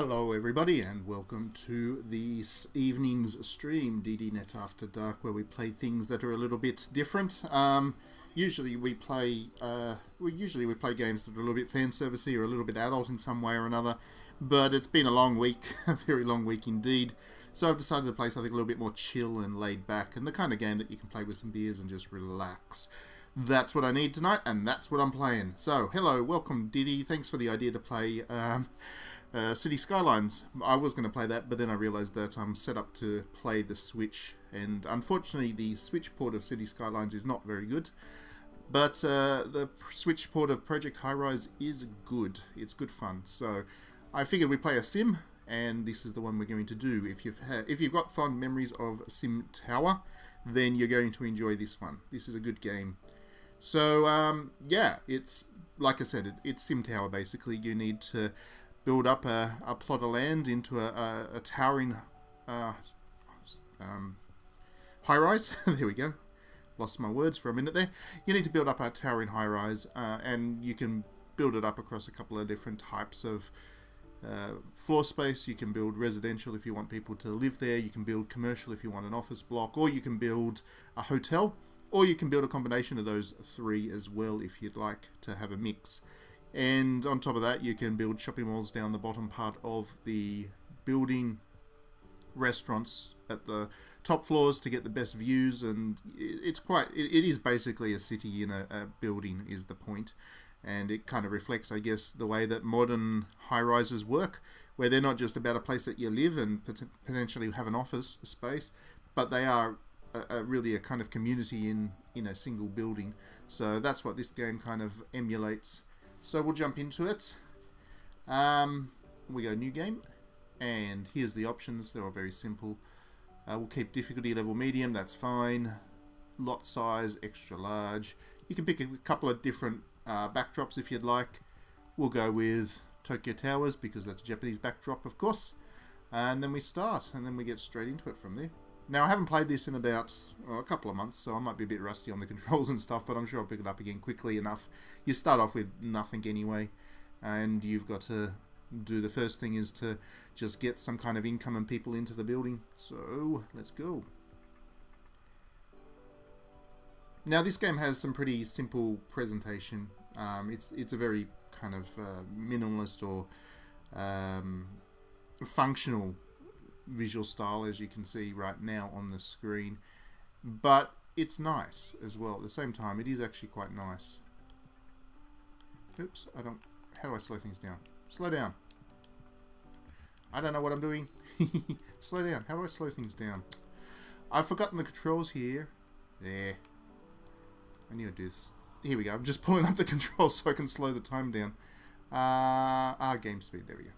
Hello everybody and welcome to this evening's stream, DDNet After Dark, where we play things that are a little bit different. Usually we play games that are a little bit fan servicey or a little bit adult in some way or another, but it's been a long week, a very long week indeed. So I've decided to play something a little bit more chill and laid back, and the kind of game that you can play with some beers and just relax. That's what I need tonight, and that's what I'm playing. So, hello, welcome Diddy, thanks for the idea to play City Skylines. I was going to play that, but then I realised that I'm set up to play the Switch, and unfortunately the Switch port of City Skylines is not very good. But the Switch port of Project Highrise is good. It's good fun. So I figured we'd play a sim, and this is the one we're going to do. If you've got fond memories of Sim Tower, then you're going to enjoy this one. This is a good game. So yeah, it's like I said, it's Sim Tower basically. You need to build up a plot of land into a towering high-rise. There we go. Lost my words for a minute there. You need to build up a towering high-rise, and you can build it up across a couple of different types of floor space. You can build residential if you want people to live there. You can build commercial if you want an office block, or you can build a hotel, or you can build a combination of those three as well if you'd like to have a mix. And on top of that, you can build shopping malls down the bottom part of the building, restaurants at the top floors to get the best views, and it is basically a city in a building is the point. And it kind of reflects, I guess, the way that modern high-rises work, where they're not just about a place that you live and potentially have an office space, but they are really a kind of community in a single building. So that's what this game kind of emulates. So we'll jump into it. We go new game, and here's the options. They're all very simple. We'll keep difficulty level medium, that's fine. Lot size, extra large. You can pick a couple of different backdrops if you'd like. We'll go with Tokyo Towers because that's a Japanese backdrop, of course. And then we start, and then we get straight into it from there. Now, I haven't played this in about a couple of months, so I might be a bit rusty on the controls and stuff, but I'm sure I'll pick it up again quickly enough. You start off with nothing anyway, and you've got to do the first thing is to just get some kind of income and people into the building. So, let's go. Now, this game has some pretty simple presentation. It's a very kind of minimalist or functional visual style, as you can see right now on the screen, but it's nice as well. At the same time, it is actually quite nice. Oops, how do I slow things down? Slow down. I don't know what I'm doing. Slow down. How do I slow things down? I've forgotten the controls here. There. I need to do this. Here we go. I'm just pulling up the controls so I can slow the time down. Game speed. There we go.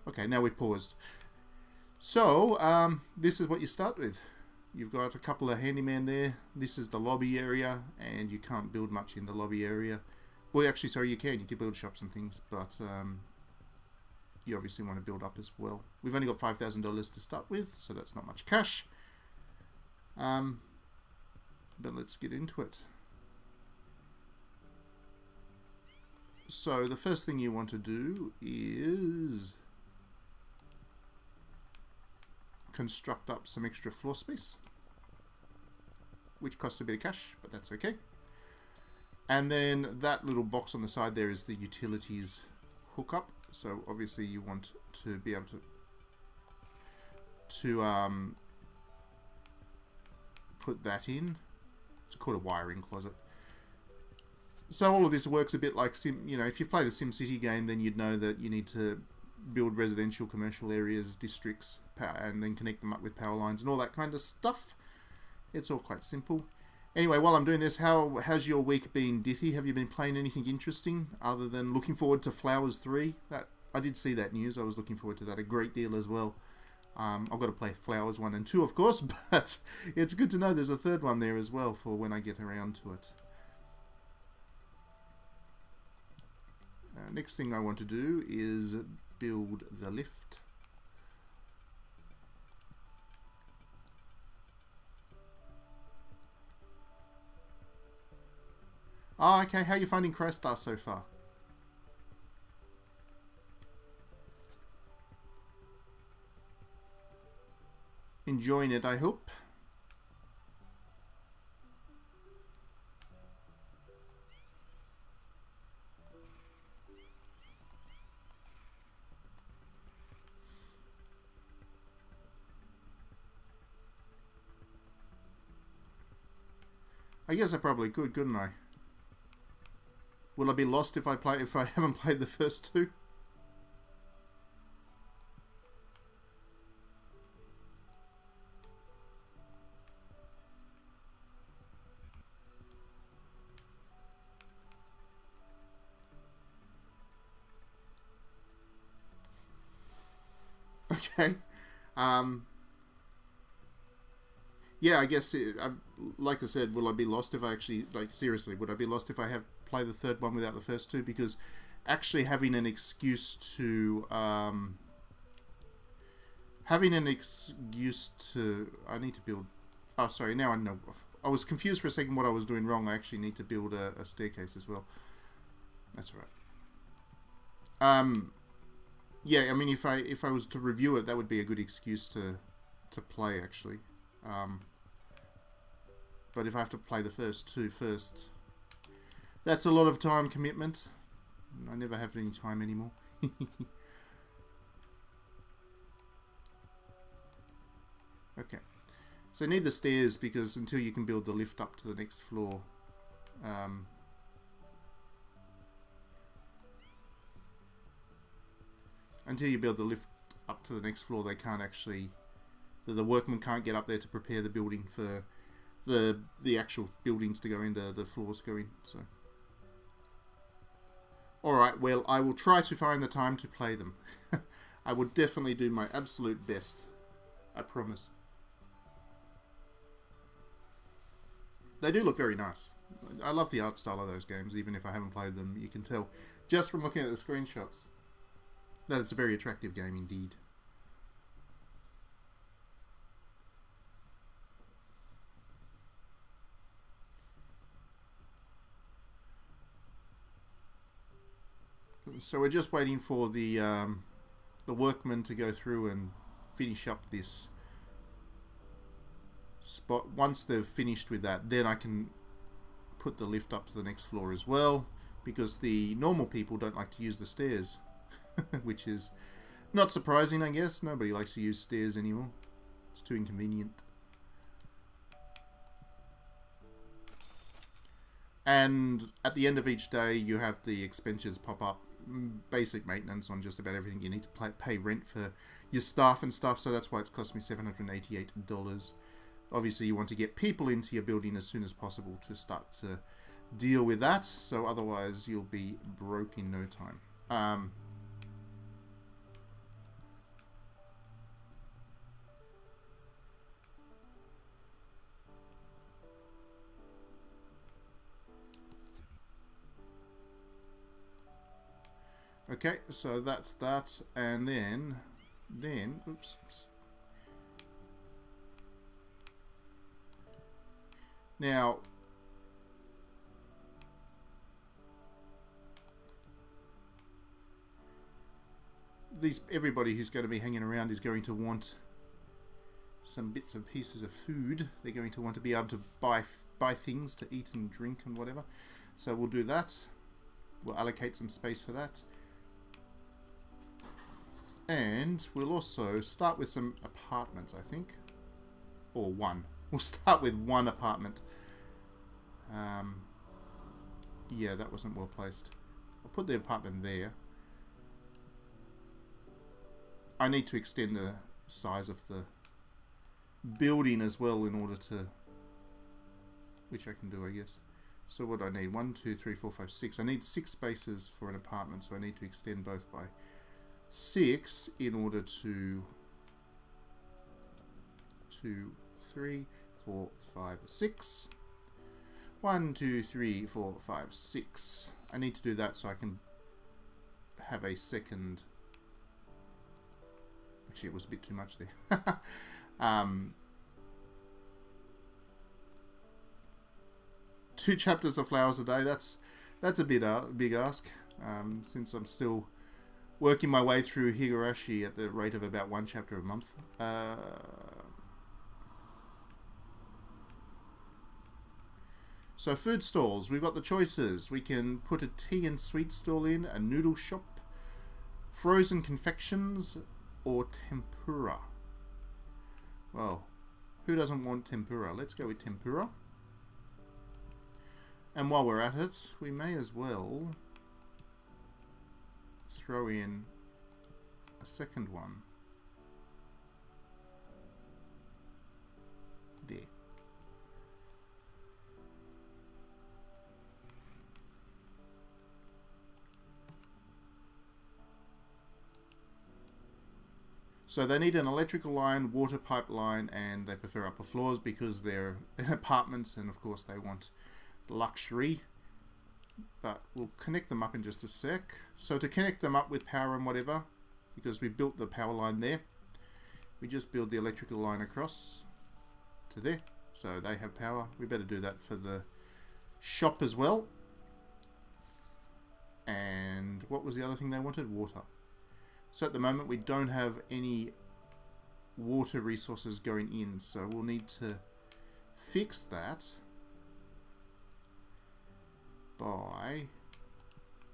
Okay, now we've paused. So, this is what you start with. You've got a couple of handyman there. This is the lobby area, and you can't build much in the lobby area. Well, actually, sorry, you can. You can build shops and things, but you obviously want to build up as well. We've only got $5,000 to start with, so that's not much cash. But let's get into it. So, the first thing you want to do is construct up some extra floor space, which costs a bit of cash, but that's okay. And then that little box on the side there is the utilities hookup. So obviously you want to be able to put that in. It's called a wiring closet. So all of this works a bit like if you've played a SimCity game, then you'd know that you need to build residential, commercial areas, districts, and then connect them up with power lines and all that kind of stuff. It's all quite simple. Anyway, while I'm doing this, how's your week been, Dithy? Have you been playing anything interesting other than looking forward to Flowers 3? I did see that news. I was looking forward to that a great deal as well. I've got to play Flowers 1 and 2, of course, but it's good to know there's a third one there as well for when I get around to it. Next thing I want to do is build the lift. Oh, okay. How are you finding Crystar so far? enjoying it, I hope. I guess I probably could, couldn't I? Will I be lost if I haven't played the first two? Okay. Yeah, I guess, like I said, will I be lost if I actually, like, seriously, would I be lost if I have played the third one without the first two? Because actually having an excuse to, I need to build, oh, sorry, now I know. I was confused for a second what I was doing wrong. I actually need to build a staircase as well. That's all right. Yeah, I mean, if I was to review it, that would be a good excuse to play, actually. But if I have to play the first two first, that's a lot of time commitment. I never have any time anymore. Okay. So I need the stairs because until you can build the lift up to the next floor, until you build the lift up to the next floor, they can't actually, the workmen can't get up there to prepare the building for the actual buildings to go in, the floors to go in. So, alright, well, I will try to find the time to play them. I will definitely do my absolute best. I promise. They do look very nice. I love the art style of those games, even if I haven't played them. You can tell, just from looking at the screenshots, that it's a very attractive game indeed. So we're just waiting for the workmen to go through and finish up this spot. Once they've finished with that, then I can put the lift up to the next floor as well, because the normal people don't like to use the stairs. Which is not surprising, I guess. Nobody likes to use stairs anymore. It's too inconvenient. And at the end of each day, you have the expenditures pop up. Basic maintenance on just about everything. You need to pay rent for your staff and stuff, so that's why it's cost me $788. Obviously, you want to get people into your building as soon as possible to start to deal with that, so otherwise you'll be broke in no time. Okay, so that's that, and then, oops. Now, everybody who's going to be hanging around is going to want some bits and pieces of food. They're going to want to be able to buy things to eat and drink and whatever. So we'll do that. We'll allocate some space for that. And we'll also start with some apartments, I think. Or one. We'll start with one apartment. Yeah, that wasn't well placed. I'll put the apartment there. I need to extend the size of the building as well in order to... Which I can do, I guess. So what do I need? 1, 2, 3, 4, 5, 6. I need 6 spaces for an apartment, so I need to extend both by 6 in order to 2, 3, 4, 5, 6. 1, 2, 3, 4, 5, 6. I need to do that so I can have a second. Actually, it was a bit too much there. 2 chapters of flowers a day. That's a bit big ask. Since I'm still working my way through Higurashi at the rate of about 1 chapter a month. So food stalls, we've got the choices. We can put a tea and sweet stall in, a noodle shop, frozen confections, or tempura. Well, who doesn't want tempura? Let's go with tempura. And while we're at it, we may as well throw in a second one. There. So they need an electrical line, water pipeline, and they prefer upper floors because they're apartments, and of course they want luxury. But we'll connect them up in just a sec. So to connect them up with power and whatever, because we built the power line there, we just build the electrical line across to there. So they have power. We better do that for the shop as well. And what was the other thing they wanted? Water. So at the moment we don't have any water resources going in, so we'll need to fix that by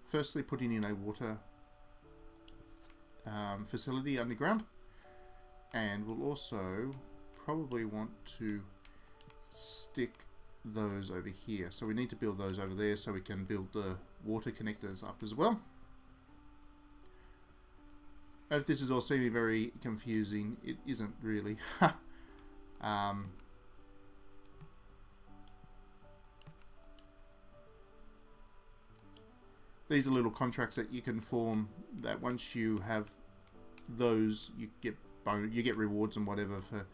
firstly putting in a water facility underground, and we'll also probably want to stick those over here. So we need to build those over there so we can build the water connectors up as well. If this is all seeming very confusing, it isn't really. These are little contracts that you can form that once you have those, you get rewards and whatever for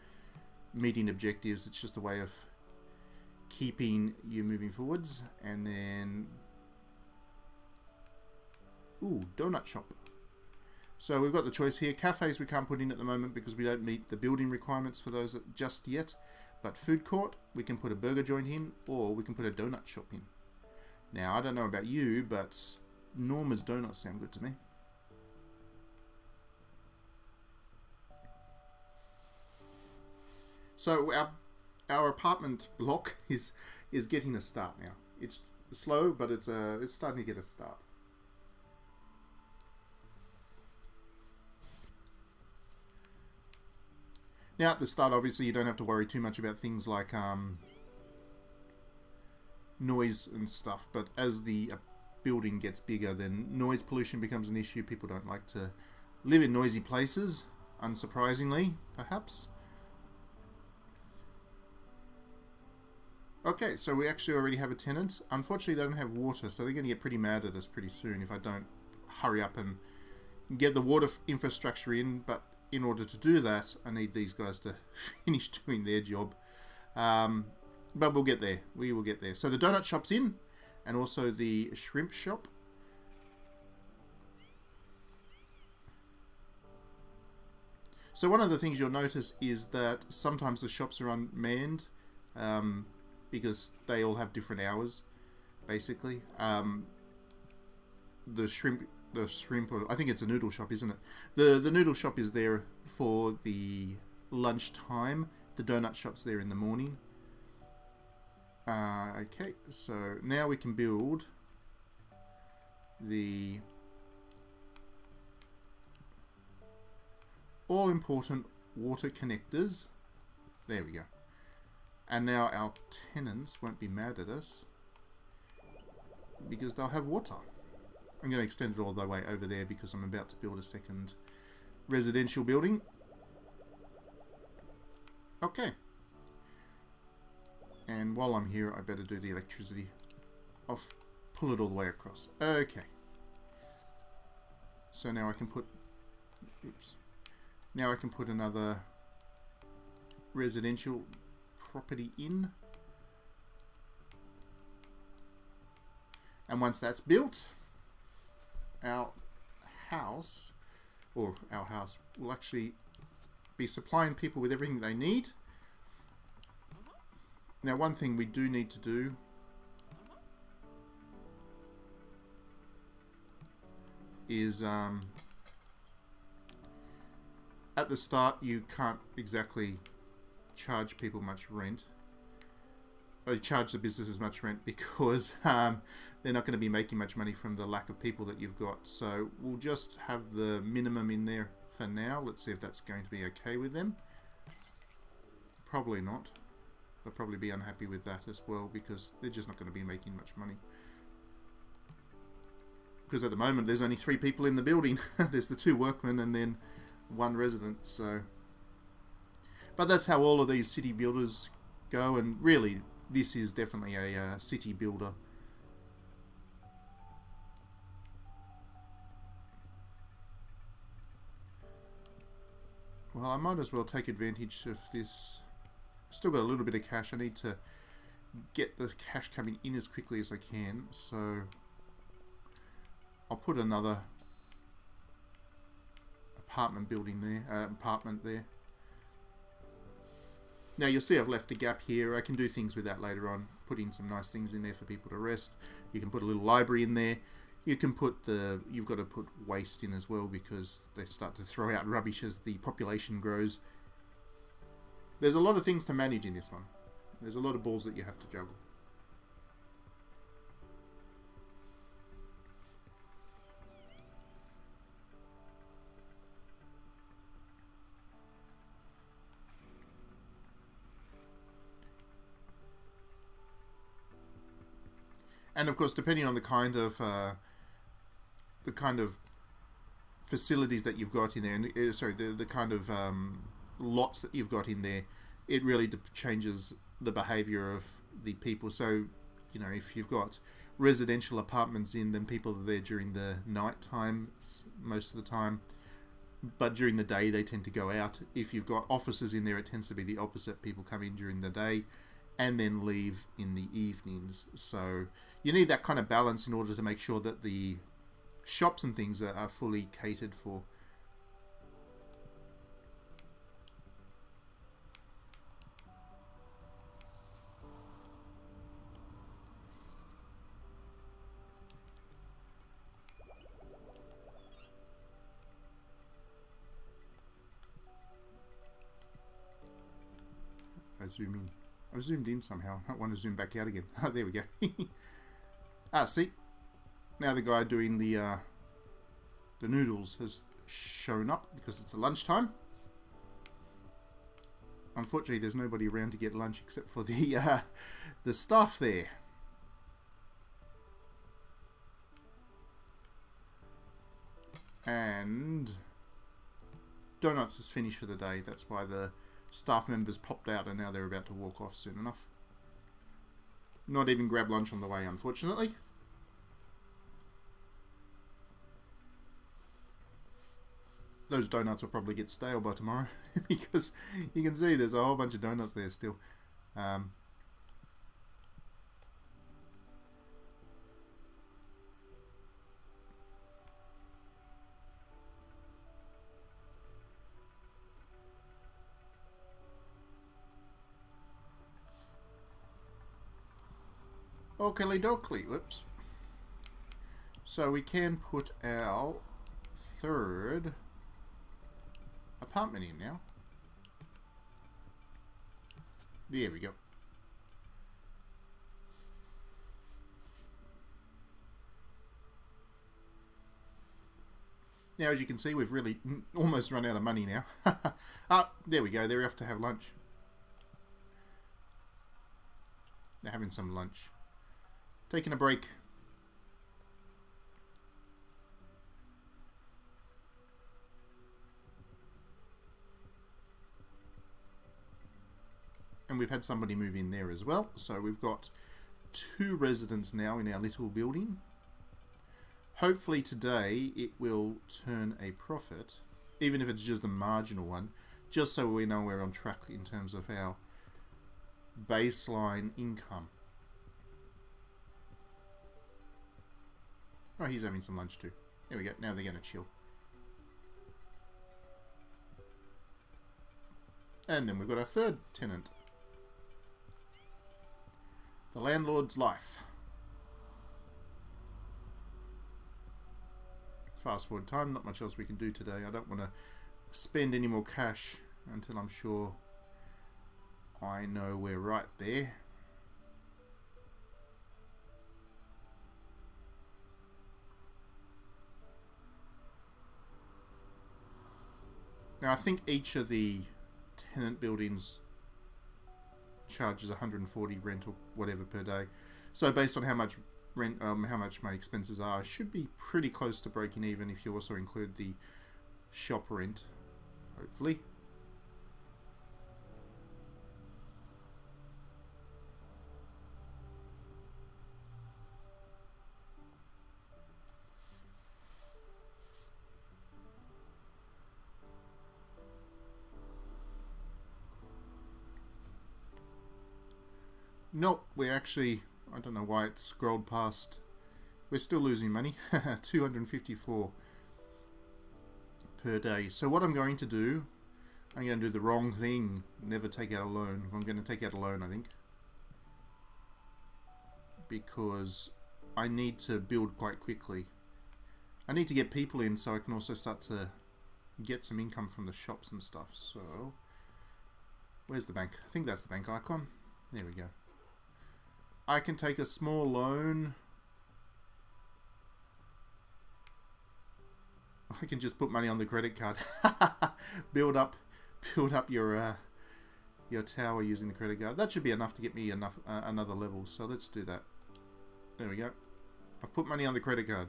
meeting objectives. It's just a way of keeping you moving forwards. And then, ooh, donut shop. So we've got the choice here. Cafes we can't put in at the moment because we don't meet the building requirements for those just yet. But food court, we can put a burger joint in, or we can put a donut shop in. Now, I don't know about you, but Norma's Donuts sound good to me. So our apartment block is getting a start now. It's slow, but it's starting to get a start. Now at the start, obviously, you don't have to worry too much about things like noise and stuff, but as the building gets bigger, then noise pollution becomes an issue. People don't like to live in noisy places, unsurprisingly, perhaps. Okay, so we actually already have a tenant. Unfortunately, they don't have water, so they're going to get pretty mad at us pretty soon if I don't hurry up and get the water infrastructure in. But in order to do that, I need these guys to finish doing their job. But we'll get there. We will get there. So the donut shop's in, and also the shrimp shop. So one of the things you'll notice is that sometimes the shops are unmanned, because they all have different hours, basically. The shrimp, I think it's a noodle shop, isn't it? The noodle shop is there for the lunchtime. The donut shop's there in the morning. Okay, so now we can build the all-important water connectors. There we go. And now our tenants won't be mad at us because they'll have water. I'm going to extend it all the way over there because I'm about to build a second residential building. Okay. And while I'm here, I better do the electricity. I'll pull it all the way across. Okay. So now I can put... Oops. Now I can put another residential property in. And once that's built, our house will actually be supplying people with everything they need. Now, one thing we do need to do is at the start you can't exactly charge people much rent. charge the business as much rent because they're not going to be making much money from the lack of people that you've got. So we'll just have the minimum in there for now. Let's see if that's going to be okay with them. Probably not. They'll probably be unhappy with that as well because they're just not going to be making much money. Because at the moment there's only 3 people in the building. There's the 2 workmen and then 1 resident. So, but that's how all of these city builders go, and really this is definitely a city builder. Well, I might as well take advantage of this. Still got a little bit of cash. I need to get the cash coming in as quickly as I can, so I'll put another apartment building there, apartment there. Now you'll see I've left a gap here. I can do things with that later on, put in some nice things in there for people to rest. You can put a little library in there. You can put you've got to put waste in as well because they start to throw out rubbish as the population grows. There's a lot of things to manage in this one. There's a lot of balls that you have to juggle. And of course, depending on the kind of facilities that you've got in there, and the kind of lots that you've got in there, it really changes the behaviour of the people. So, you know, if you've got residential apartments in, then people are there during the night time most of the time, but during the day they tend to go out. If you've got offices in there, it tends to be the opposite. People come in during the day and then leave in the evenings. So you need that kind of balance in order to make sure that the shops and things are fully catered for. I zoom in. I've zoomed in somehow. I want to zoom back out again. Oh, there we go. See? Now the guy doing the noodles has shown up because it's a lunchtime. Unfortunately, there's nobody around to get lunch except for the staff there. And donuts is finished for the day. That's why the staff members popped out and now they're about to walk off soon enough. Not even grab lunch on the way, unfortunately. Those donuts will probably get stale by tomorrow because you can see there's a whole bunch of donuts there still. Oakley dokley, whoops. So we can put our 3rd apartment in now. There we go. Now, as you can see, we've really almost run out of money now. Ah, there we go. They're off to have lunch. They're having some lunch. Taking a break. And we've had somebody move in there as well. So we've got 2 residents now in our little building. Hopefully today it will turn a profit, even if it's just a marginal one, just so we know we're on track in terms of our baseline income. Oh, he's having some lunch too. There we go. Now they're going to chill. And then we've got our 3rd tenant. The landlord's life. Fast forward time, not much else we can do today. I don't want to spend any more cash until I'm sure I know we're right there. Now I think each of the tenant buildings charges 140 rent or whatever per day. So based on how much rent, how much my expenses are, I should be pretty close to breaking even if you also include the shop rent, hopefully. Nope, we're actually, I don't know why it scrolled past. We're still losing money. 254 per day. So what I'm going to do, I'm going to do the wrong thing. Never take out a loan. I'm going to take out a loan, I think. Because I need to build quite quickly. I need to get people in so I can also start to get some income from the shops and stuff. So, where's the bank? I think that's the bank icon. There we go. I can take a small loan. I can just put money on the credit card. build up your tower using the credit card. That should be enough to get me another level. So let's do that. There we go. I've put money on the credit card.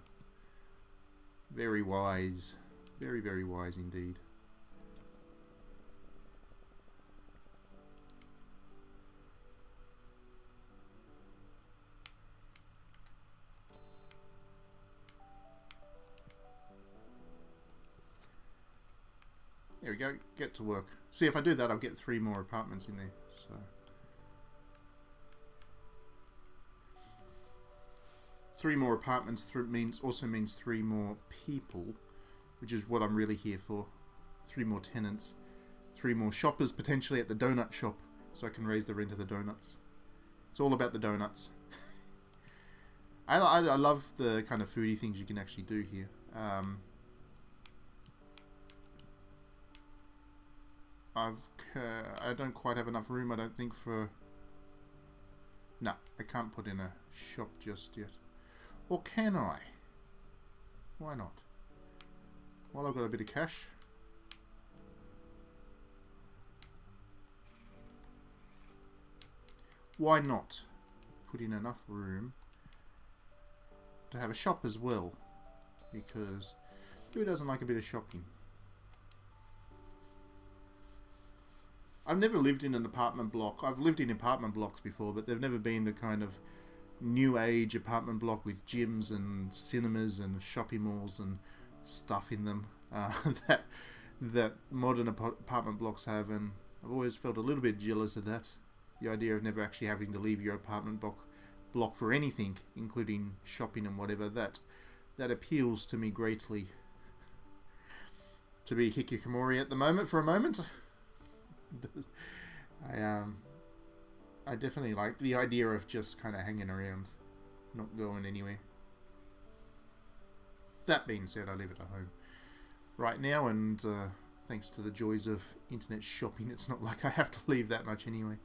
Very wise. Very, very wise indeed. There we go, get to work. See, if I do that, I'll get 3 more apartments in there. So, 3 more apartments also means 3 more people, which is what I'm really here for. 3 more tenants, 3 more shoppers potentially at the donut shop, so I can raise the rent of the donuts. It's all about the donuts. I love the kind of foodie things you can actually do here. I don't quite have enough room, I don't think, for... No, I can't put in a shop just yet. Or can I? Why not? Well, I've got a bit of cash. Why not put in enough room to have a shop as well? Because who doesn't like a bit of shopping? I've never lived in an apartment block. I've lived in apartment blocks before, but they've never been the kind of new age apartment block with gyms and cinemas and shopping malls and stuff in them that modern apartment blocks have, and I've always felt a little bit jealous of that. The idea of never actually having to leave your apartment block for anything, including shopping and whatever, that appeals to me greatly. To be hikikomori at the moment for a moment. I definitely like the idea of just kind of hanging around, not going anywhere. That being said, I live at home right now, and thanks to the joys of internet shopping, it's not like I have to leave that much anyway.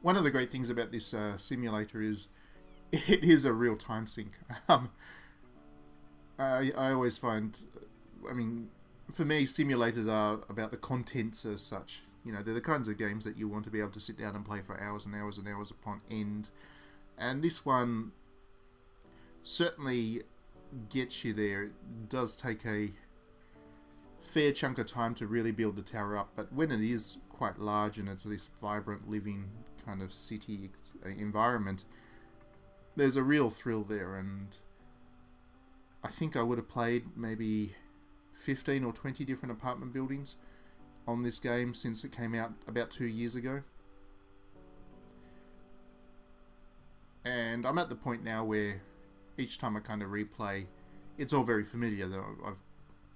One of the great things about this simulator is it is a real time sink. I always find, I mean, for me, simulators are about the contents as such. You know, they're the kinds of games that you want to be able to sit down and play for hours and hours and hours upon end. And this one certainly gets you there. It does take a fair chunk of time to really build the tower up, but when it is quite large and it's this vibrant, living kind of city environment, there's a real thrill there. And I think I would have played maybe 15 or 20 different apartment buildings on this game since it came out about 2 years ago. And I'm at the point now where each time I kind of replay, it's all very familiar. Though I've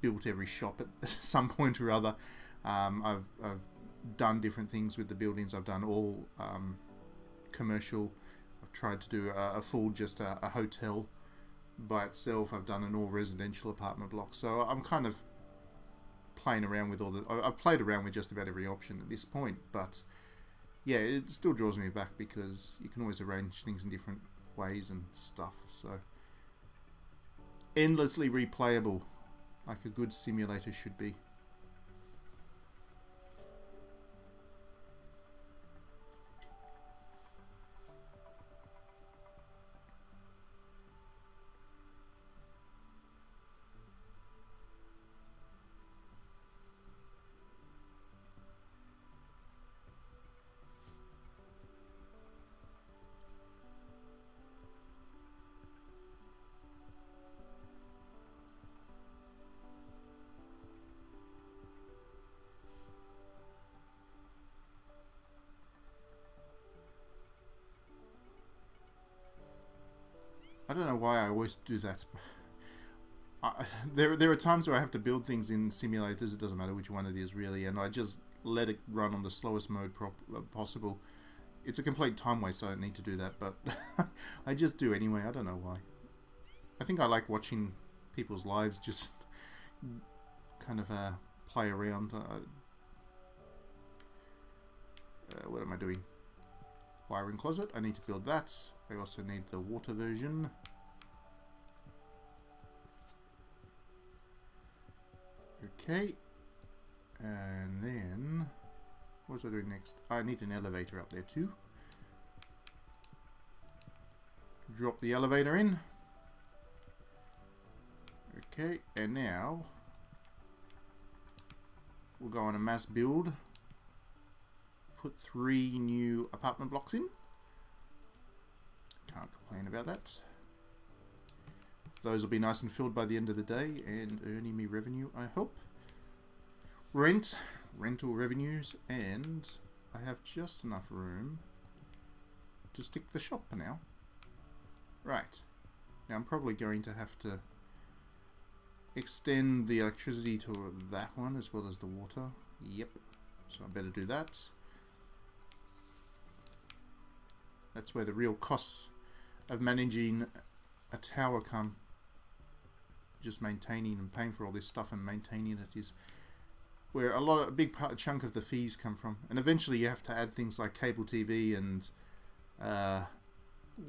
built every shop at some point or other. I've done different things with the buildings. I've done all commercial. I've tried to do a full just a hotel by itself. I've done an all residential apartment block. So I'm kind of playing around with I've played around with just about every option at this point. But yeah, it still draws me back because you can always arrange things in different ways and stuff. So endlessly replayable, like a good simulator should be. I don't know why I always do that. There are times where I have to build things in simulators. It doesn't matter which one it is really, and I just let it run on the slowest mode possible. It's a complete time waste. So I don't need to do that, but I just do anyway. I don't know why. I think I like watching people's lives just kind of play around. What am I doing? Wiring closet. I need to build that. I also need the water version. Okay. And then what was I doing next? I need an elevator up there too. Drop the elevator in. Okay, and now we'll go on a mass build. Put 3 new apartment blocks in. Can't complain about that. Those will be nice and filled by the end of the day and earning me revenue, I hope. Rental revenues, and I have just enough room to stick the shop for now. Right. Now I'm probably going to have to extend the electricity to that one as well as the water. Yep. So I better do that. That's where the real costs of managing a tower come. Just maintaining and paying for all this stuff and maintaining it is where a big chunk of the fees come from. And eventually you have to add things like cable TV and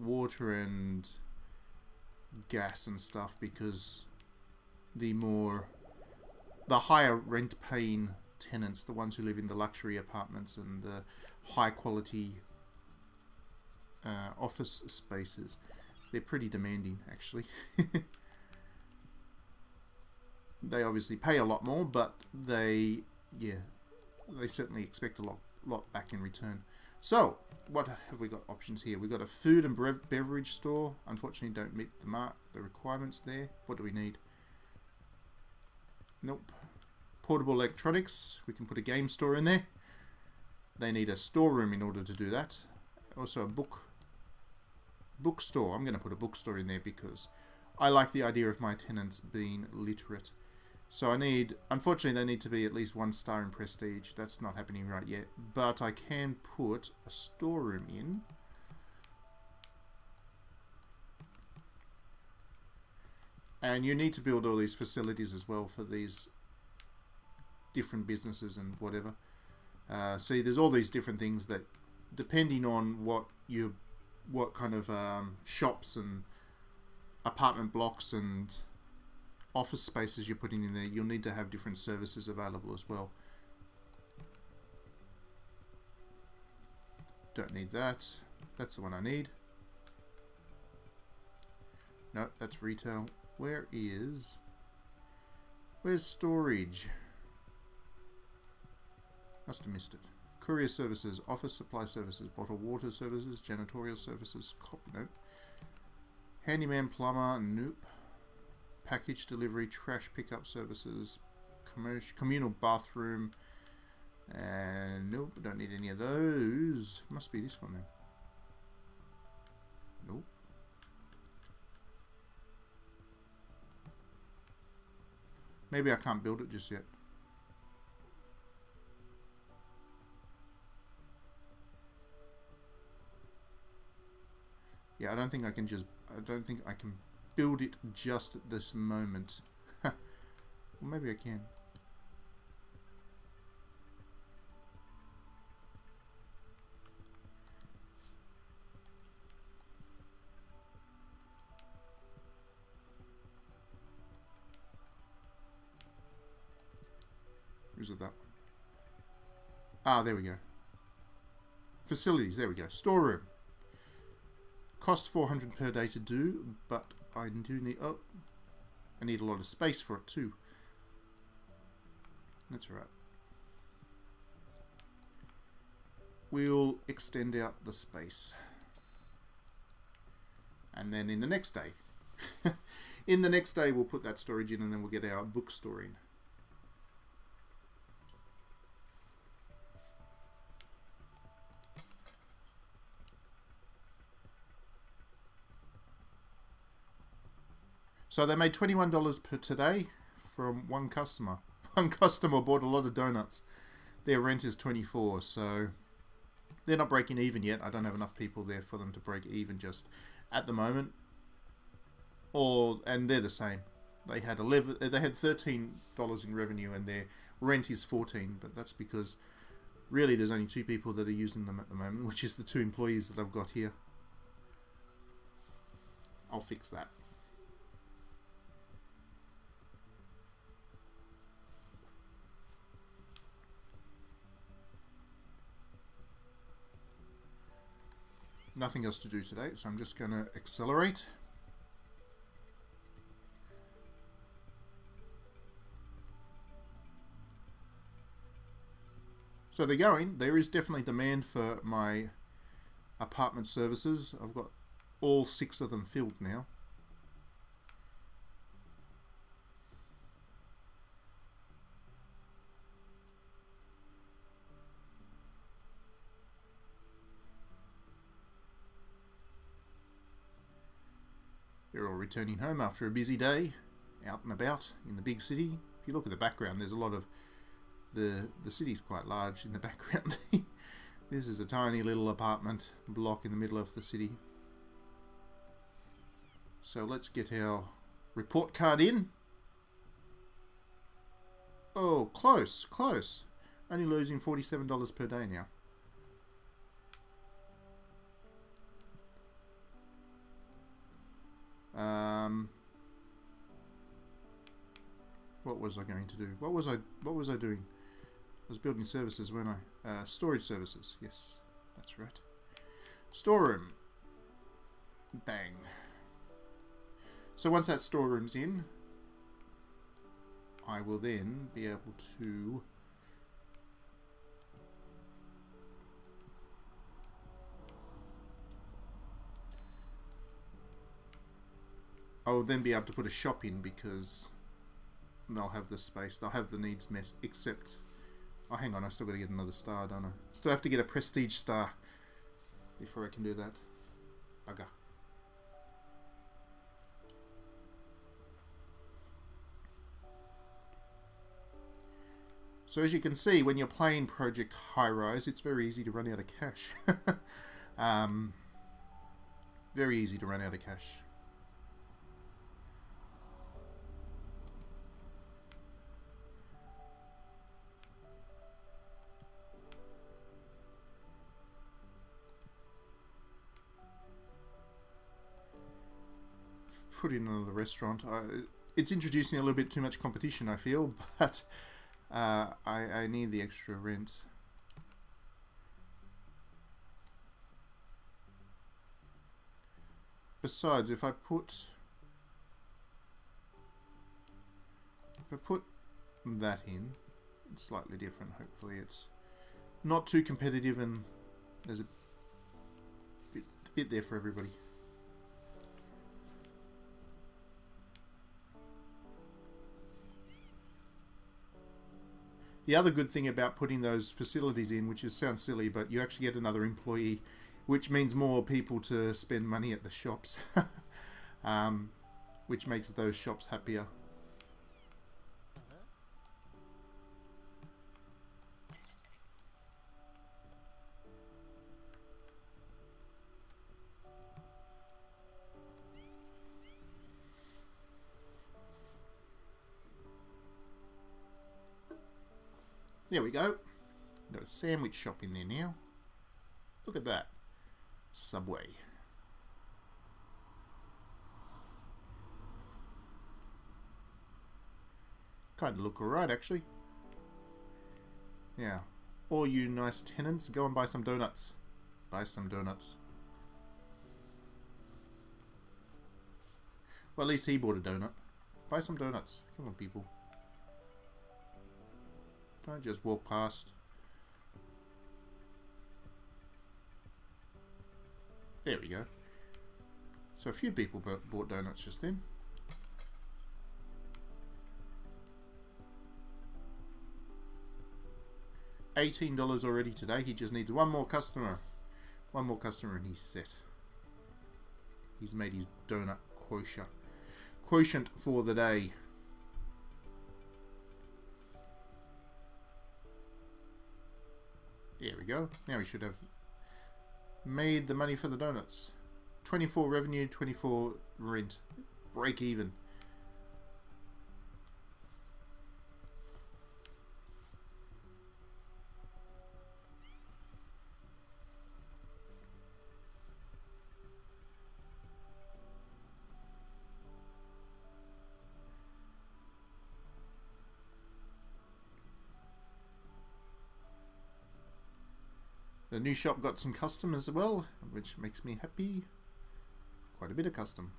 water and gas and stuff, because the higher rent paying tenants, the ones who live in the luxury apartments and the high quality office spaces, they're pretty demanding actually. They obviously pay a lot more, but they certainly expect a lot back in return. So what have we got options here? We've got a food and beverage store. Unfortunately don't meet the requirements there. What do we need? Nope. Portable electronics. We can put a game store in there. They need a storeroom in order to do that. Also a bookstore. I'm going to put a bookstore in there because I like the idea of my tenants being literate. So unfortunately they need to be at least 1 star in prestige. That's not happening right yet. But I can put a storeroom in. And you need to build all these facilities as well for these different businesses and whatever. See, there's all these different things that, depending on what kind of shops and apartment blocks and office spaces you're putting in there, you'll need to have different services available as well. Don't need that. That's the one I need. No, that's retail. Where's storage? Must have missed it. Courier services, office supply services, bottled water services, janitorial services, nope. Handyman, plumber, nope. Package delivery, trash pickup services, communal bathroom, and nope, don't need any of those. Must be this one then. Nope. Maybe I can't build it just yet. Yeah, I don't think I can build it just at this moment. Well, maybe I can. Is it that one? Ah, there we go. Facilities, there we go. Storeroom. Costs 400 per day to do, but I do need... Oh, I need a lot of space for it too. That's right. We'll extend out the space. And then in the next day... in the next day we'll put that storage in, and then we'll get our bookstore in. So they made $21 per today from one customer. One customer bought a lot of donuts. Their rent is $24, so they're not breaking even yet. I don't have enough people there for them to break even just at the moment. And they're the same. They had $13 in revenue, and their rent is $14. But that's because really there's only 2 people that are using them at the moment, which is the 2 employees that I've got here. I'll fix that. Nothing else to do today, so I'm just going to accelerate. So they're going. There is definitely demand for my apartment services. I've got all 6 of them filled now. They're all returning home after a busy day, out and about in the big city. If you look at the background, there's a lot of... The city's quite large in the background. This is a tiny little apartment block in the middle of the city. So let's get our report card in. Oh, close, close. Only losing $47 per day now. What was I going to do? What was I doing? I was building services, weren't I? Storage services. Yes, that's right. Storeroom. Bang. So once that storeroom's in, I will then be able to put a shop in, because they'll have the space, they'll have the needs met, except... Oh, hang on, I still got to get another star, don't I? Still have to get a prestige star before I can do that. Bugger. So as you can see, when you're playing Project Highrise, it's very easy to run out of cash. Very easy to run out of cash. Put in another restaurant. It's introducing a little bit too much competition, I feel, but I need the extra rent. Besides, if I put that in, it's slightly different. Hopefully it's not too competitive, and there's a bit there for everybody. The other good thing about putting those facilities in, which sounds silly, but you actually get another employee which means more people to spend money at the shops, which makes those shops happier. There we go. Got a sandwich shop in there now. Look at that. Subway. Kind of look alright, actually. Yeah. All you nice tenants, go and buy some donuts. Buy some donuts. Well, at least he bought a donut. Buy some donuts. Come on, people. Don't just walk past. There we go. So a few people bought donuts just then. $18 already today. He just needs one more customer. One more customer and he's set. He's made his donut quotient for the day. There we go. Now we should have made the money for the donuts. 24 revenue, 24 rent. Break even. The new shop got some custom as well, which makes me happy. Quite a bit of custom.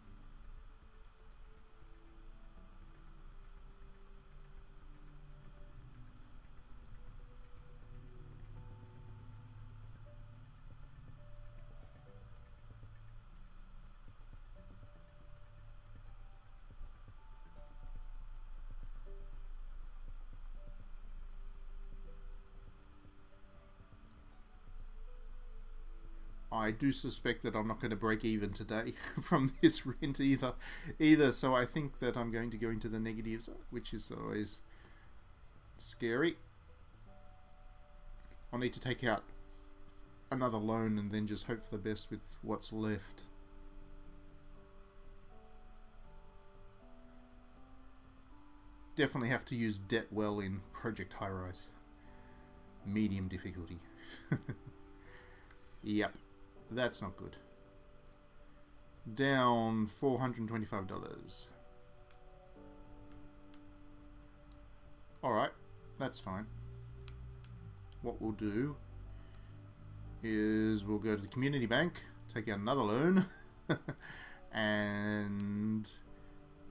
I do suspect that I'm not going to break even today from this rent either. So I think that I'm going to go into the negatives, which is always scary. I'll need to take out another loan and then just hope for the best with what's left. Definitely have to use debt well in Project Highrise. Medium difficulty. Yep. That's not good. Down $425. Alright, that's fine. What we'll do is we'll go to the community bank, take out another loan, and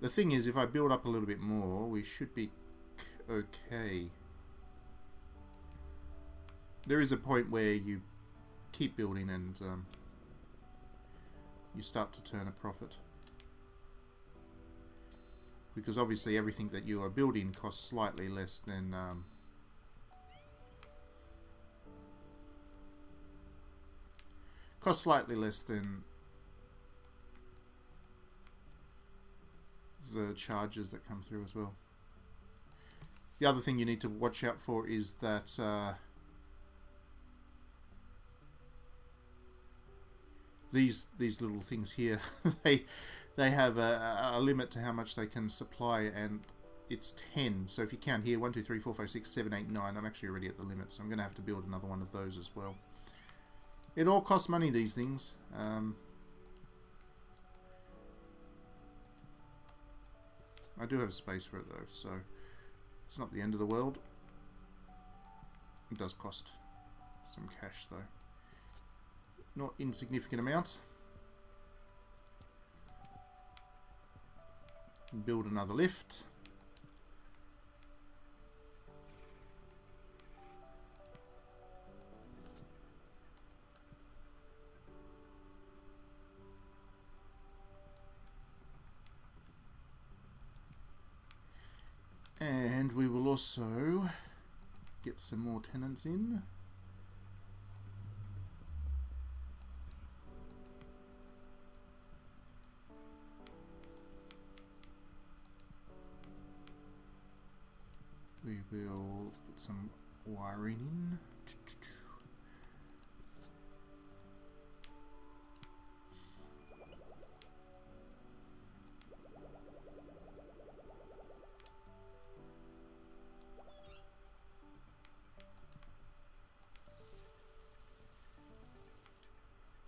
the thing is, if I build up a little bit more, we should be okay. There is a point where you keep building and you start to turn a profit, because obviously everything that you are building costs slightly less than the charges that come through as well. The other thing you need to watch out for is that these little things here, they have a limit to how much they can supply, and it's 10. So if you count here, 1, 2, 3, 4, 5, 6, 7, 8, 9, I'm actually already at the limit, so I'm going to have to build another one of those as well. It all costs money, these things. I do have space for it though, so it's not the end of the world. It does cost some cash though. Not insignificant amount. Build another lift. And we will also get some more tenants in. some wiring in.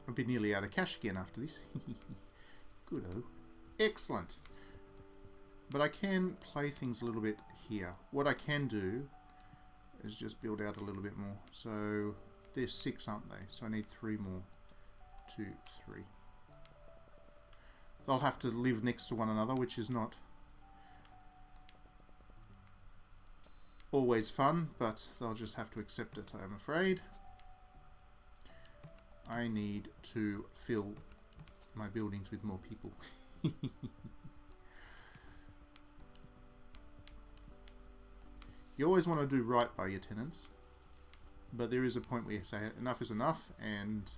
I'll be nearly out of cash again after this. Good-o. Excellent. But I can play things a little bit here. What I can do is just build out a little bit more. So there's 6, aren't they? So I need 3 more. 2, 3. They'll have to live next to one another, which is not always fun, but they'll just have to accept it, I'm afraid. I need to fill my buildings with more people. You always want to do right by your tenants, but there is a point where you say enough is enough, and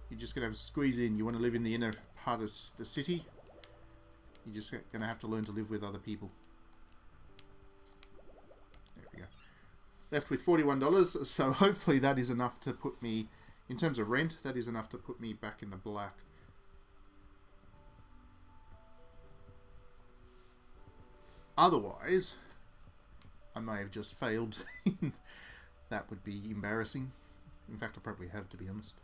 you're just going to have to squeeze in. You want to live in the inner part of the city, you're just going to have to learn to live with other people. There we go. Left with $41, so hopefully that is enough to put me, in terms of rent, that is enough to put me back in the black. Otherwise, I may have just failed. That would be embarrassing. In fact, I probably have, to be honest.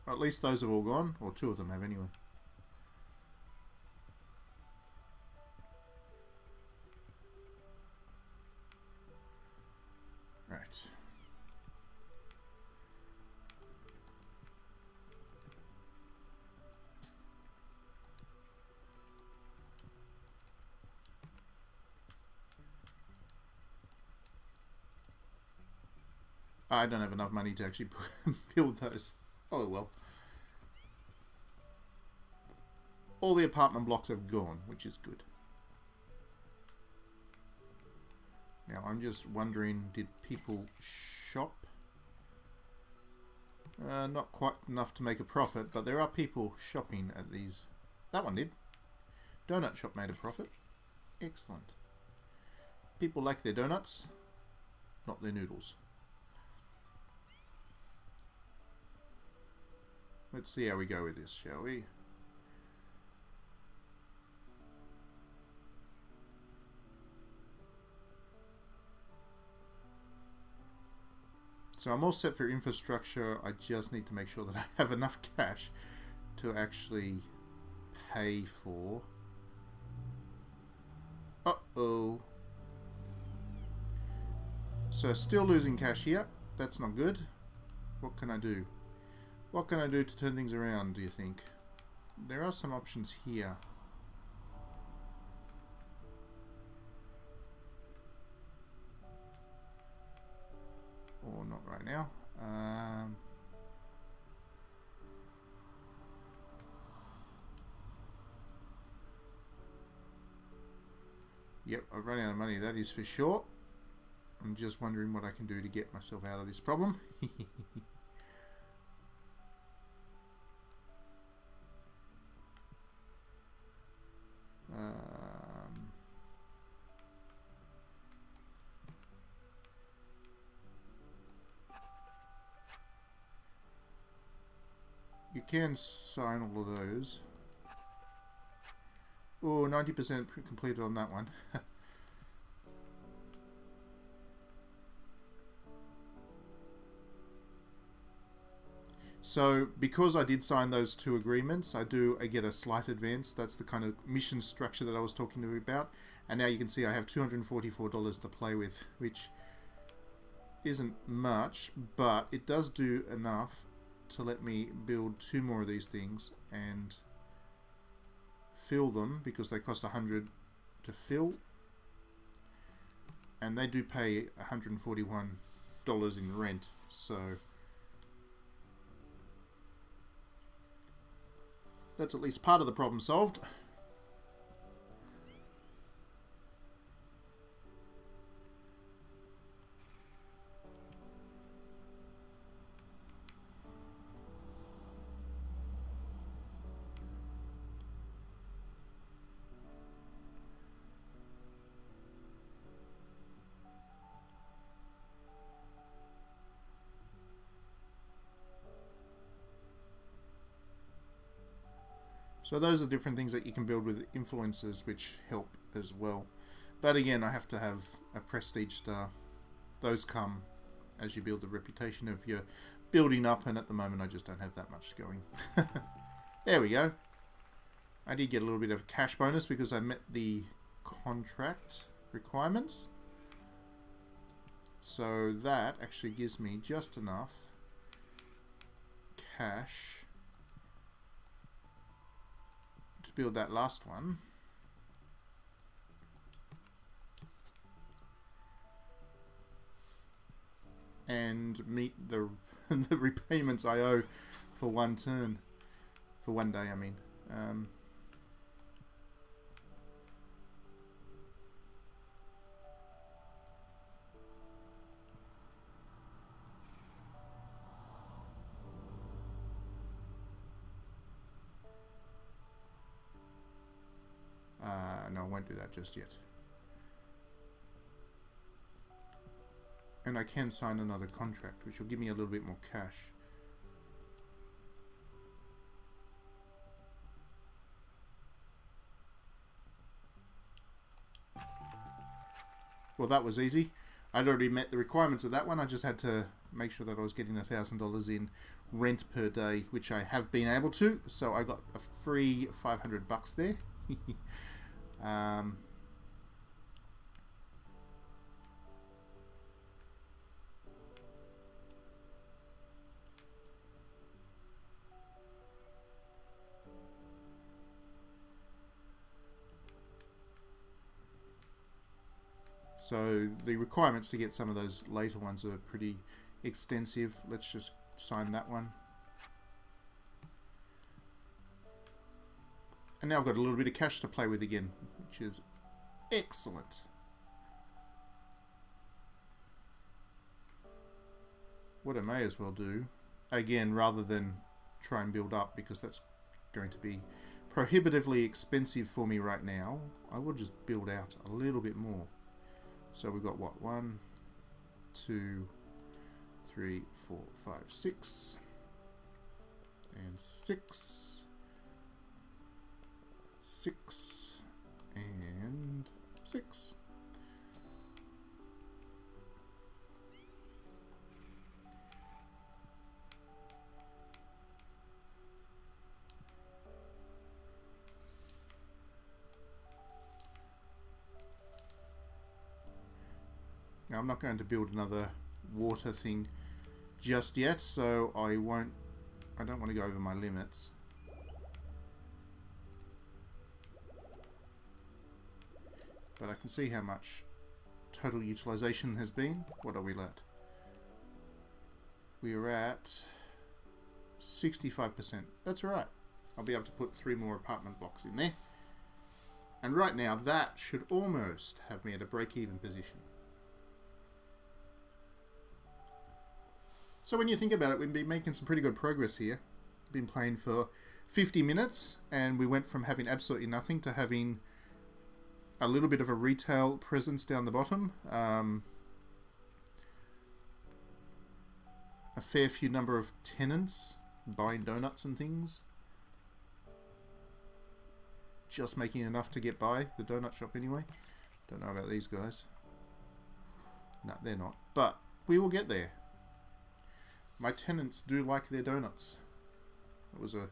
At least those have all gone, or 2 of them have anyway. Right. I don't have enough money to actually build those. Oh well. All the apartment blocks have gone, which is good. Now I'm just wondering, did people shop? Not quite enough to make a profit, but there are people shopping at these. That one did. Donut shop made a profit. Excellent. People like their donuts, not their noodles. Let's see how we go with this, shall we? So I'm all set for infrastructure. I just need to make sure that I have enough cash to actually pay for... Uh-oh. So still losing cash here. That's not good. What can I do? What can I do to turn things around, do you think? There are some options here. Or not right now. Yep, I've run out of money, that is for sure. I'm just wondering what I can do to get myself out of this problem. You can sign all of those. Oh, 90% completed on that one. So, because I did sign those 2 agreements, I get a slight advance. That's the kind of mission structure that I was talking to you about. And now you can see I have $244 to play with, which isn't much, but it does do enough to let me build 2 more of these things and fill them, because they cost $100 to fill, and they do pay $141 in rent. So that's at least part of the problem solved. So those are different things that you can build with influences, which help as well. But again, I have to have a prestige star. Those come as you build the reputation of your building up, and at the moment I just don't have that much going. There we go. I did get a little bit of a cash bonus because I met the contract requirements. So that actually gives me just enough cash to build that last one. And meet the the repayments I owe for one turn. For one day, I mean. No, I won't do that just yet. And I can sign another contract, which will give me a little bit more cash. Well, that was easy. I'd already met the requirements of that one. I just had to make sure that I was getting $1,000 in rent per day, which I have been able to. So I got a free 500 bucks there. So the requirements to get some of those later ones are pretty extensive. Let's just sign that one. And now I've got a little bit of cash to play with again, which is excellent. What I may as well do, again, rather than try and build up, because that's going to be prohibitively expensive for me right now, I will just build out a little bit more. So we've got what? 1, 2, 3, 4, 5, 6. And 6. 6. And 6. Now I'm not going to build another water thing just yet, so I don't want to go over my limits. But I can see how much total utilization has been. What are we at? We are at 65%. That's all right. I'll be able to put 3 more apartment blocks in there. And right now that should almost have me at a break-even position. So when you think about it, we've been making some pretty good progress here. We've been playing for 50 minutes, and we went from having absolutely nothing to having a little bit of a retail presence down the bottom. A fair few number of tenants buying donuts and things. Just making enough to get by the donut shop anyway. Don't know about these guys. No, they're not. But we will get there. My tenants do like their donuts. It was a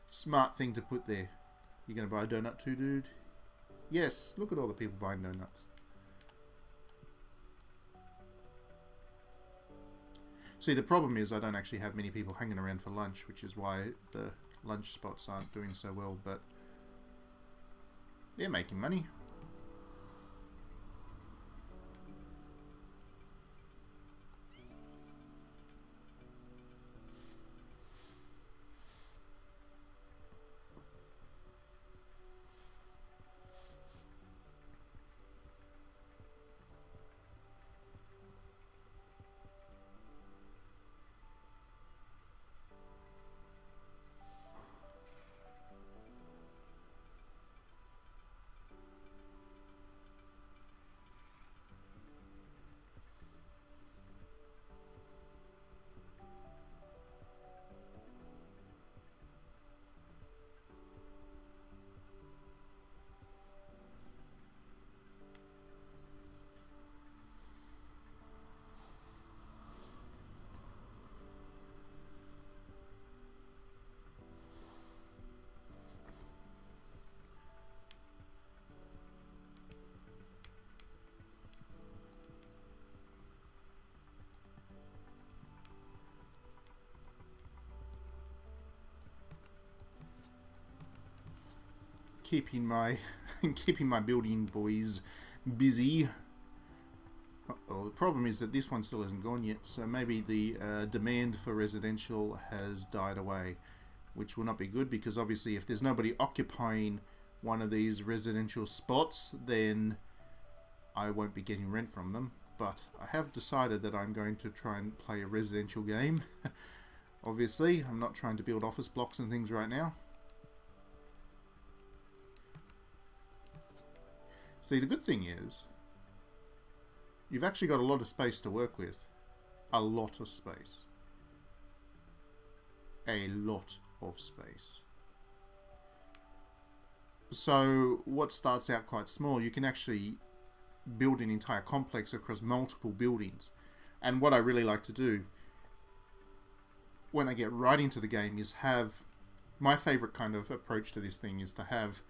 smart thing to put there. You gonna buy a donut too, dude? Yes, look at all the people buying donuts. See, the problem is I don't actually have many people hanging around for lunch, which is why the lunch spots aren't doing so well, but they're making money. keeping my keeping my building boys busy. Uh-oh, the problem is that this one still hasn't gone yet, so maybe the demand for residential has died away, which will not be good, because obviously if there's nobody occupying one of these residential spots, then I won't be getting rent from them. But I have decided that I'm going to try and play a residential game. Obviously, I'm not trying to build office blocks and things right now. See, the good thing is, you've actually got a lot of space to work with. A lot of space. A lot of space. So, what starts out quite small, you can actually build an entire complex across multiple buildings. And what I really like to do when I get right into the game is have, my favorite kind of approach to this thing is to have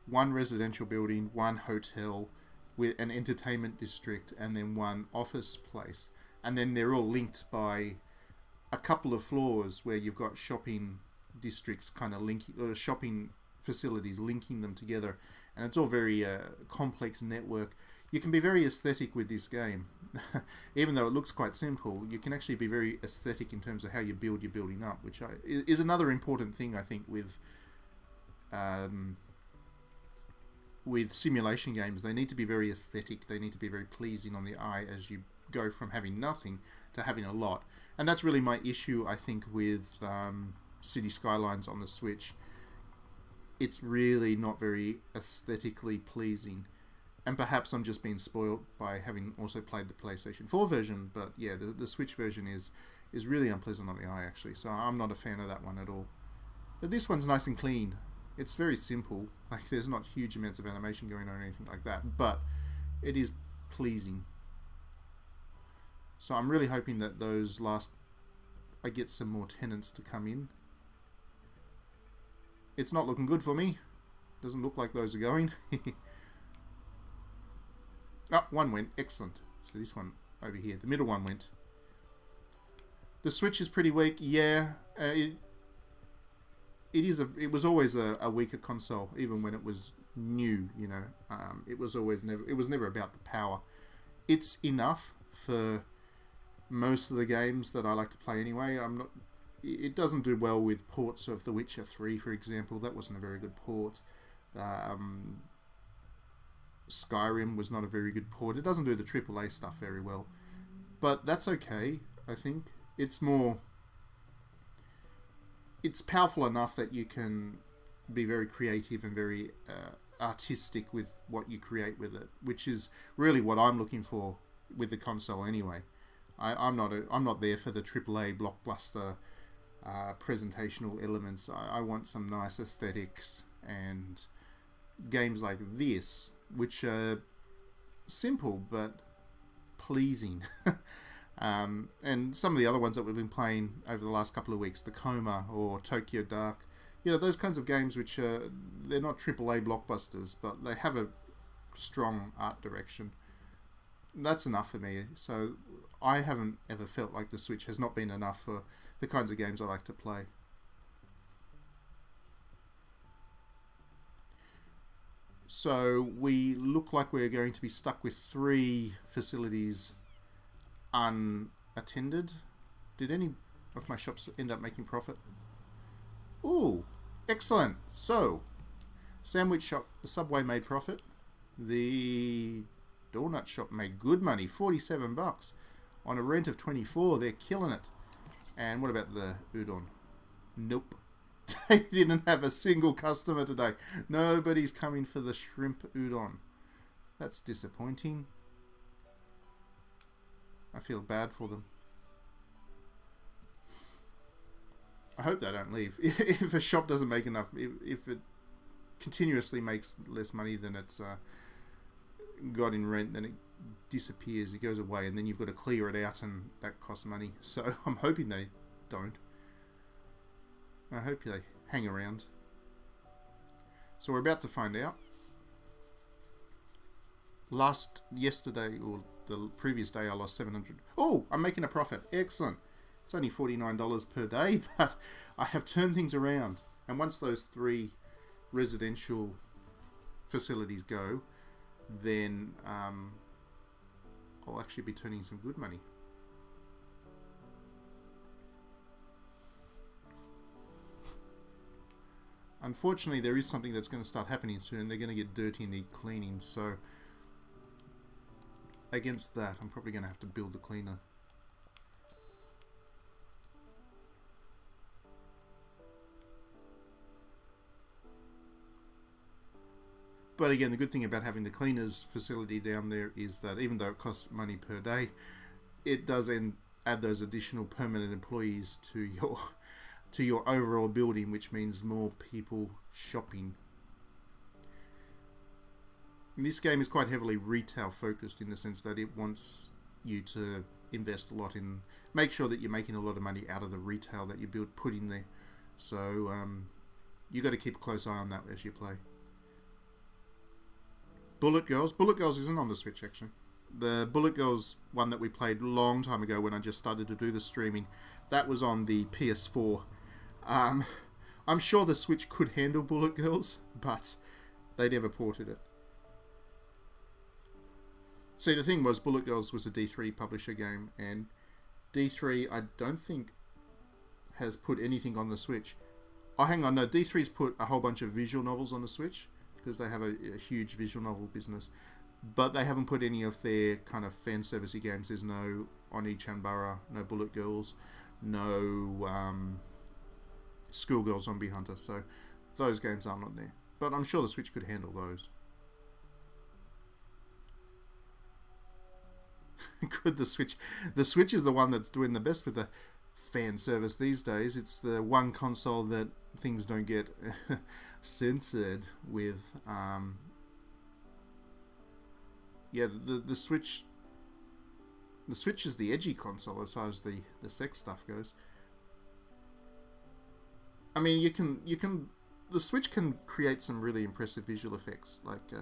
one residential building, one hotel with an entertainment district, and then one office place. And then they're all linked by a couple of floors where you've got shopping districts kind of linking, or shopping facilities linking them together. And it's all very complex network. You can be very aesthetic with this game. Even though it looks quite simple, you can actually be very aesthetic in terms of how you build your building up, which is another important thing, I think, with simulation games. They need to be very aesthetic. They need to be very pleasing on the eye as you go from having nothing to having a lot. And that's really my issue, I think, with City Skylines on the Switch. It's really not very aesthetically pleasing. And perhaps I'm just being spoiled by having also played the PlayStation 4 version, but yeah, the Switch version is really unpleasant on the eye, actually, so I'm not a fan of that one at all. But this one's nice and clean. It's very simple. Like, there's not huge amounts of animation going on or anything like that, but it is pleasing. So I'm really hoping that I get some more tenants to come in. It's not looking good for me. Doesn't look like those are going. Oh, one went. Excellent. So this one over here, the middle one went. The Switch is pretty weak. Yeah, it was always a weaker console, even when it was new. You know, it was never about the power. It's enough for most of the games that I like to play anyway. It doesn't do well with ports of The Witcher 3, for example. That wasn't a very good port. Skyrim was not a very good port. It doesn't do the AAA stuff very well. But that's okay, I think. It's powerful enough that you can be very creative and very artistic with what you create with it, which is really what I'm looking for with the console anyway. I'm not there for the AAA blockbuster presentational elements. I want some nice aesthetics, and games like this, which are simple but pleasing. And some of the other ones that we've been playing over the last couple of weeks, the Coma or Tokyo Dark, you know, those kinds of games which they're not AAA blockbusters, but they have a strong art direction. That's enough for me. So I haven't ever felt like the Switch has not been enough for the kinds of games I like to play. So we look like we're going to be stuck with 3 facilities unattended. Did any of my shops end up making profit? Ooh, excellent. So, sandwich shop, the Subway made profit. The donut shop made good money, $47 on a rent of $24. They're killing it. And what about the udon? Nope. They didn't have a single customer today. Nobody's coming for the shrimp udon. That's disappointing. I feel bad for them. I hope they don't leave. If a shop doesn't make enough, if it continuously makes less money than it's got in rent, then it disappears, it goes away, and then you've got to clear it out, and that costs money. So I'm hoping they don't. I hope they hang around. So we're about to find out. Yesterday, or the previous day, I lost 700. Oh, I'm making a profit. Excellent. It's only $49 per day, but I have turned things around. And once those 3 residential facilities go, then I'll actually be turning some good money. Unfortunately, there is something that's going to start happening soon. They're going to get dirty and need cleaning, so against that, I'm probably going to have to build the cleaner. But again, the good thing about having the cleaners facility down there is that even though it costs money per day, it does add those additional permanent employees to your overall building, which means more people shopping. And this game is quite heavily retail focused in the sense that it wants you to invest a lot in, make sure that you're making a lot of money out of the retail that you put in there. So you got to keep a close eye on that as you play. Bullet Girls isn't on the Switch actually. The Bullet Girls one that we played a long time ago when I just started to do the streaming, that was on the PS4. I'm sure the Switch could handle Bullet Girls, but they never ported it. See, the thing was, Bullet Girls was a D3 publisher game, and D3 I don't think has put anything on the Switch. Oh, hang on, no, D3's put a whole bunch of visual novels on the Switch, because they have a huge visual novel business, but they haven't put any of their kind of fan servicey games. There's no Oni-Chanbara, no Bullet Girls, no Schoolgirl Zombie Hunter, so those games are not there. But I'm sure the Switch could handle those. Could the Switch? The Switch is the one that's doing the best with the fan service these days. It's the one console that things don't get censored with. Yeah, the Switch. The Switch is the edgy console as far as the sex stuff goes. I mean, the Switch can create some really impressive visual effects, like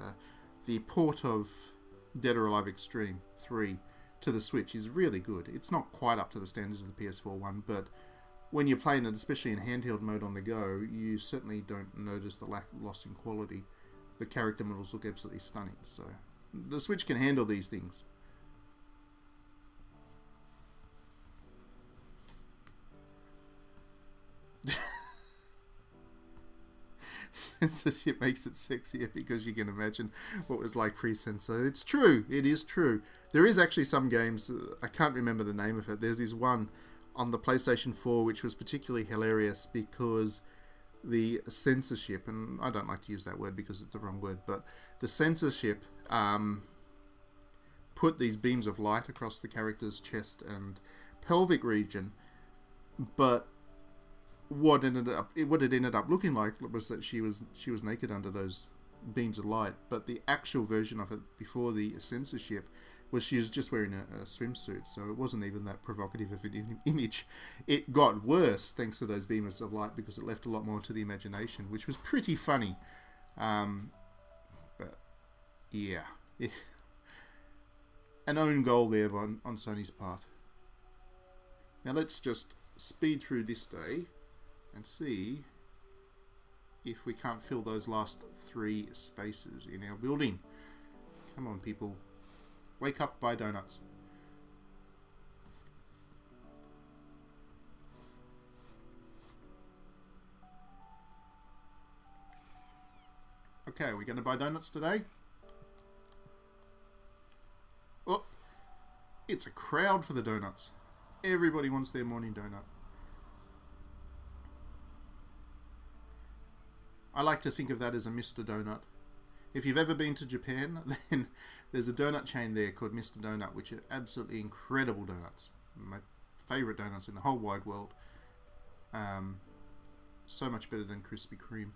the port of Dead or Alive Extreme 3 to the Switch is really good. It's not quite up to the standards of the PS4 one, but when you're playing it, especially in handheld mode on the go, you certainly don't notice the loss in quality. The character models look absolutely stunning, so the Switch can handle these things. Censorship makes it sexier because you can imagine what it was like pre-censor. It's true. It is true. There is actually some games, I can't remember the name of it. There's this one on the PlayStation 4 which was particularly hilarious because the censorship, and I don't like to use that word because it's the wrong word, but the censorship put these beams of light across the character's chest and pelvic region, but what it ended up looking like was that she was naked under those beams of light. But the actual version of it before the censorship was she was just wearing a swimsuit, so it wasn't even that provocative of an image. It got worse thanks to those beams of light because it left a lot more to the imagination, which was pretty funny. But yeah, an own goal there on Sony's part. Now let's just speed through this day and see if we can't fill those last 3 spaces in our building. Come on, people. Wake up, buy donuts. Okay, are we going to buy donuts today? Oh, it's a crowd for the donuts. Everybody wants their morning donut. I like to think of that as a Mr. Donut. If you've ever been to Japan, then there's a donut chain there called Mr. Donut, which are absolutely incredible donuts. My favourite donuts in the whole wide world. So much better than Krispy Kreme.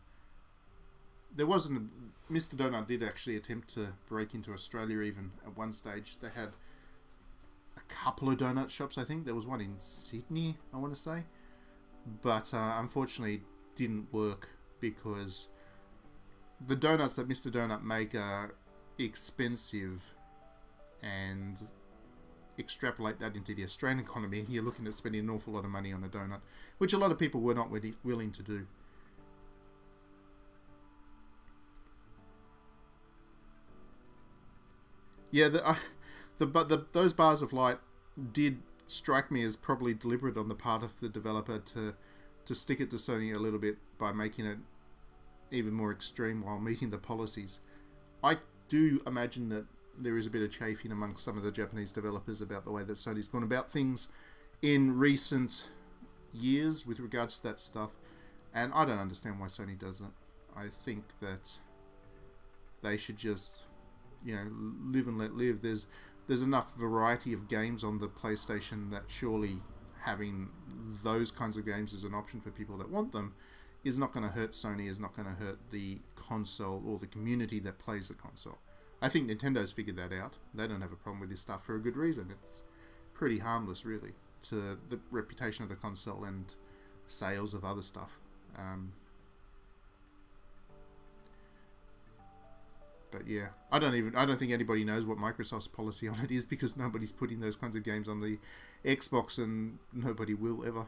Mr. Donut did actually attempt to break into Australia even at one stage. They had a couple of donut shops, I think. There was one in Sydney, I want to say. But unfortunately didn't work because the donuts that Mr. Donut make are expensive, and extrapolate that into the Australian economy, you're looking at spending an awful lot of money on a donut, which a lot of people were not willing to do. Yeah, those bars of light did strike me as probably deliberate on the part of the developer to stick it to Sony a little bit by making it even more extreme while meeting the policies. I do imagine that there is a bit of chafing amongst some of the Japanese developers about the way that Sony's gone about things in recent years with regards to that stuff, and I don't understand why Sony does it. I think that they should just, live and let live. There's enough variety of games on the PlayStation that surely having those kinds of games as an option for people that want them is not going to hurt Sony, is not going to hurt the console or the community that plays the console. I think Nintendo's figured that out. They don't have a problem with this stuff for a good reason. It's pretty harmless, really, to the reputation of the console and sales of other stuff. But yeah, I don't think anybody knows what Microsoft's policy on it is, because nobody's putting those kinds of games on the Xbox, and nobody will ever.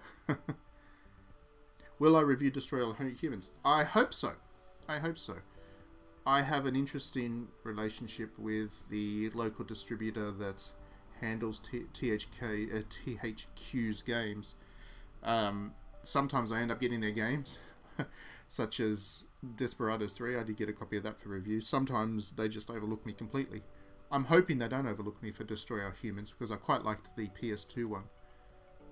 Will I review Destroy All Humans? I hope so. I have an interesting relationship with the local distributor that handles THQ's games. Sometimes I end up getting their games, such as Desperados 3. I did get a copy of that for review. Sometimes they just overlook me completely. I'm hoping they don't overlook me for Destroy Our Humans, because I quite liked the PS2 one.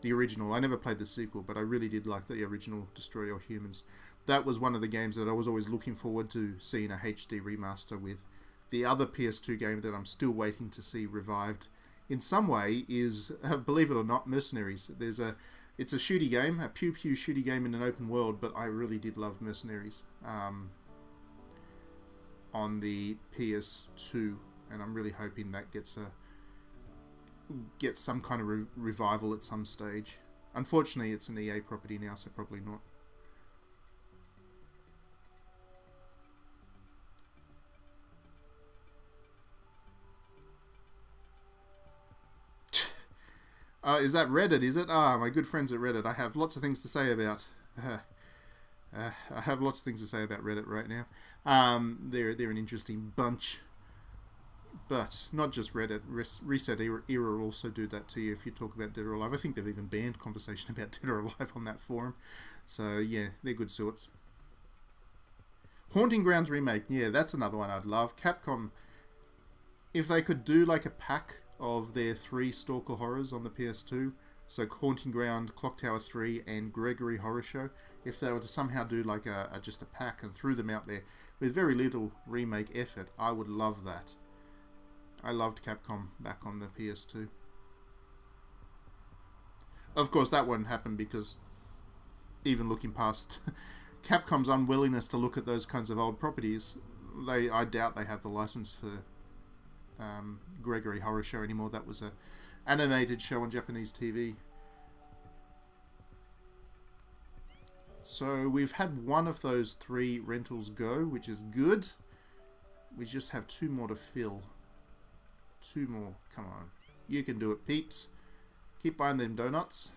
The original. I never played the sequel, but I really did like the original Destroy All Humans. That was one of the games that I was always looking forward to seeing a HD remaster with. The other PS2 game that I'm still waiting to see revived in some way is, believe it or not, Mercenaries. It's a shooty game, a pew-pew shooty game in an open world, but I really did love Mercenaries on the PS2, and I'm really hoping that gets some kind of revival at some stage. Unfortunately, it's an EA property now, so probably not. Is that Reddit, is it? My good friends at Reddit. I have lots of things to say about... I have lots of things to say about Reddit right now. They're an interesting bunch. But not just Reddit. Reset Era also do that to you if you talk about Dead or Alive. I think they've even banned conversation about Dead or Alive on that forum. So, yeah, they're good sorts. Haunting Grounds remake. Yeah, that's another one I'd love. Capcom, if they could do like a pack of their 3 Stalker horrors on the PS2, so Haunting Ground, Clock Tower 3, and Gregory Horror Show, if they were to somehow do like just a pack and threw them out there with very little remake effort, I would love that. I loved Capcom back on the PS2. Of course, that won't happen because, even looking past Capcom's unwillingness to look at those kinds of old properties, I doubt they have the license for Gregory Horror Show anymore. That was a animated show on Japanese TV. So we've had one of those 3 rentals go, which is good. We just have 2 more to fill. 2 more. Come on. You can do it, peeps. Keep buying them donuts.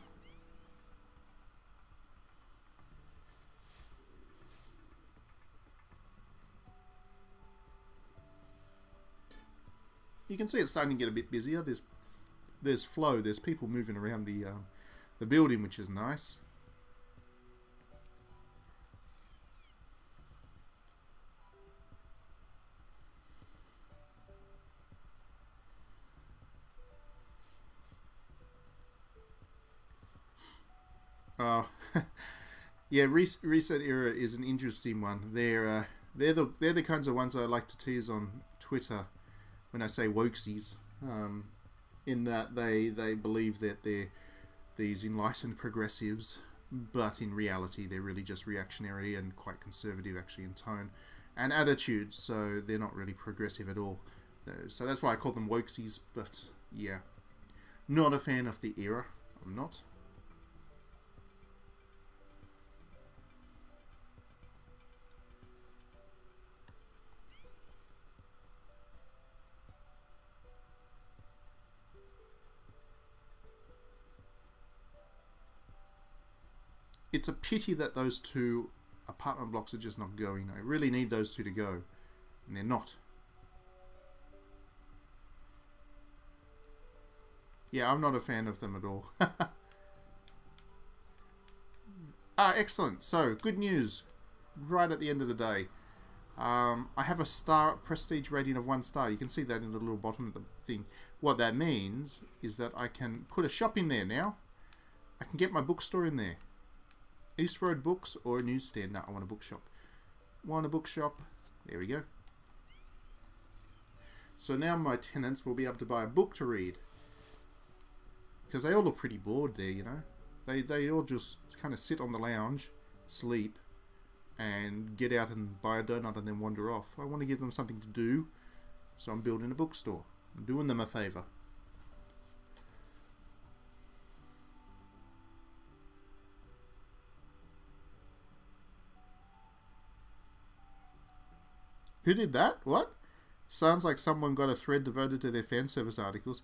You can see it's starting to get a bit busier. There's flow. There's people moving around the building, which is nice. Yeah, Reset Era is an interesting one. They're the kinds of ones I like to tease on Twitter when I say wokesies, in that they believe that they're these enlightened progressives, but in reality they're really just reactionary and quite conservative actually in tone and attitude, so they're not really progressive at all. So that's why I call them wokesies, but yeah. Not a fan of the era. I'm not. It's a pity that those 2 apartment blocks are just not going. I really need those 2 to go, and they're not. Yeah, I'm not a fan of them at all. Excellent. So, good news. Right at the end of the day. I have a prestige rating of 1 star. You can see that in the little bottom of the thing. What that means is that I can put a shop in there now. I can get my bookstore in there. East Road Books or a newsstand. No, I want a bookshop. Want a bookshop. There we go. So now my tenants will be able to buy a book to read. Because they all look pretty bored there, you know. They all just kind of sit on the lounge, sleep, and get out and buy a donut and then wander off. I want to give them something to do, so I'm building a bookstore. I'm doing them a favour. Who did that? What? Sounds like someone got a thread devoted to their fan service articles.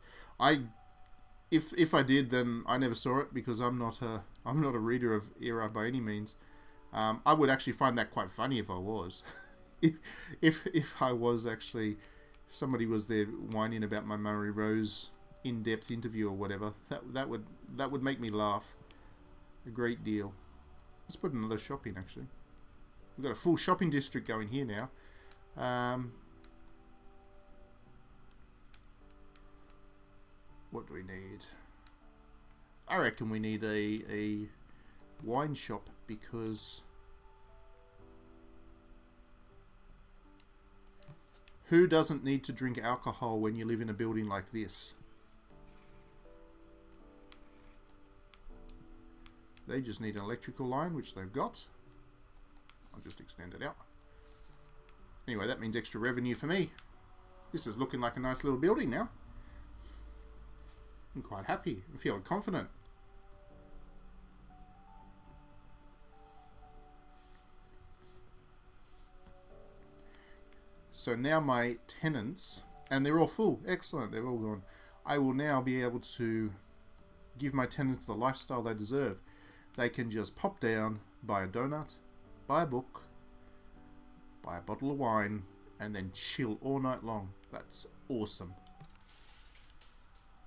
If I did, then I never saw it because I'm not a reader of Era by any means. I would actually find that quite funny if I was. if I was actually, if somebody was there whining about my Murray Rose in-depth interview or whatever, that would make me laugh a great deal. Let's put another shop in actually. We've got a full shopping district going here now. What do we need? I reckon we need a wine shop because who doesn't need to drink alcohol when you live in a building like this? They just need an electrical line, which they've got. I'll just extend it out. Anyway, that means extra revenue for me. This is looking like a nice little building now. I'm quite happy. I'm feeling confident. So now my tenants, and they're all full. Excellent, they're all gone. I will now be able to give my tenants the lifestyle they deserve. They can just pop down, buy a donut, buy a book, buy a bottle of wine, and then chill all night long. That's awesome.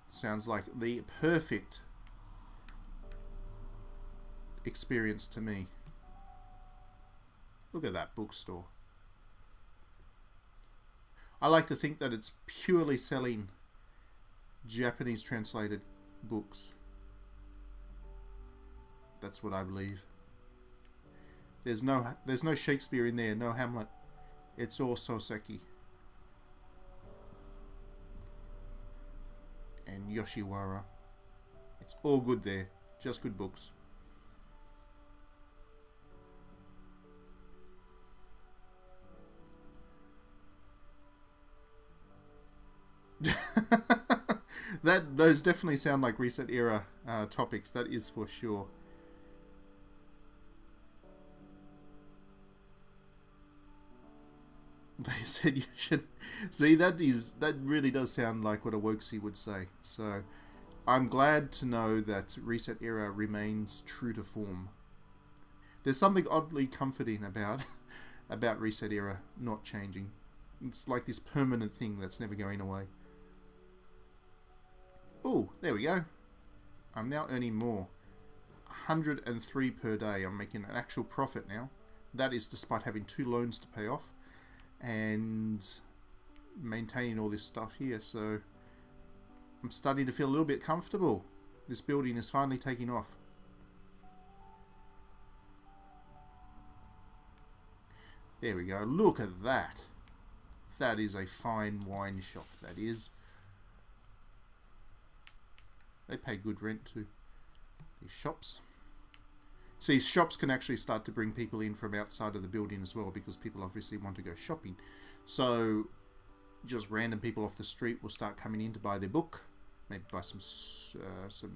Sounds like the perfect experience to me. Look at that bookstore. I like to think that it's purely selling Japanese translated books. That's what I believe. There's no Shakespeare in there, no Hamlet. It's all Soseki and Yoshiwara. It's all good there, just good books. Those definitely sound like Reset Era topics, that is for sure. They said you should see that really does sound like what a Wokesy would say. So I'm glad to know that Reset Era remains true to form. There's something oddly comforting about Reset Era not changing. It's like this permanent thing that's never going away. Oh, there we go. I'm now earning more. 103 per day. I'm making an actual profit now. That is despite having 2 loans to pay off and maintaining all this stuff here. So I'm starting to feel a little bit comfortable. This building is finally taking off. There we go. Look at that. That is a fine wine shop. That is. They pay good rent too. These shops. See, shops can actually start to bring people in from outside of the building as well, because people obviously want to go shopping. So just random people off the street will start coming in to buy their book, maybe buy some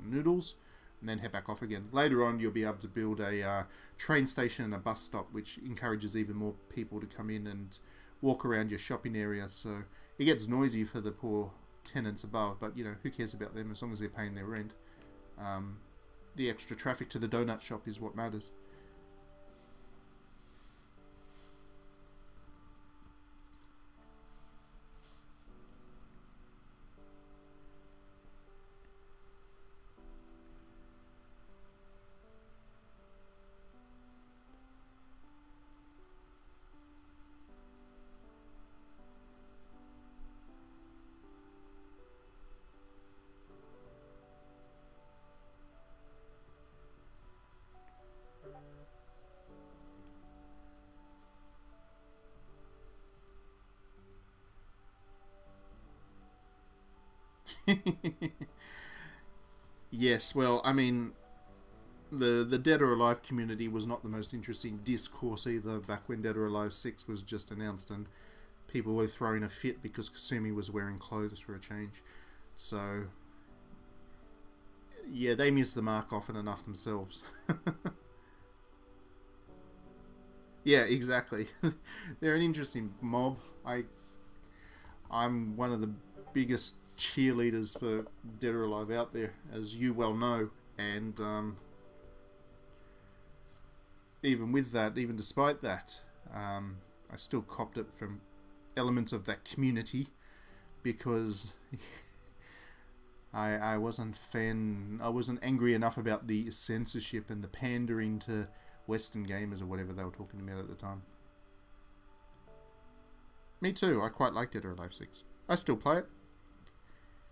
noodles, and then head back off again. Later on, you'll be able to build a train station and a bus stop, which encourages even more people to come in and walk around your shopping area. So it gets noisy for the poor tenants above, but you know, who cares about them as long as they're paying their rent. The extra traffic to the donut shop is what matters. Yes, well, I mean, the Dead or Alive community was not the most interesting discourse either back when Dead or Alive 6 was just announced, and people were throwing a fit because Kasumi was wearing clothes for a change. So, yeah, they missed the mark often enough themselves. Yeah, exactly. They're an interesting mob. I'm one of the biggest cheerleaders for Dead or Alive out there, as you well know, and even with that, even despite that, I still copped it from elements of that community because I wasn't angry enough about the censorship and the pandering to Western gamers or whatever they were talking about at the time. Me too, I quite liked Dead or Alive 6. I still play it.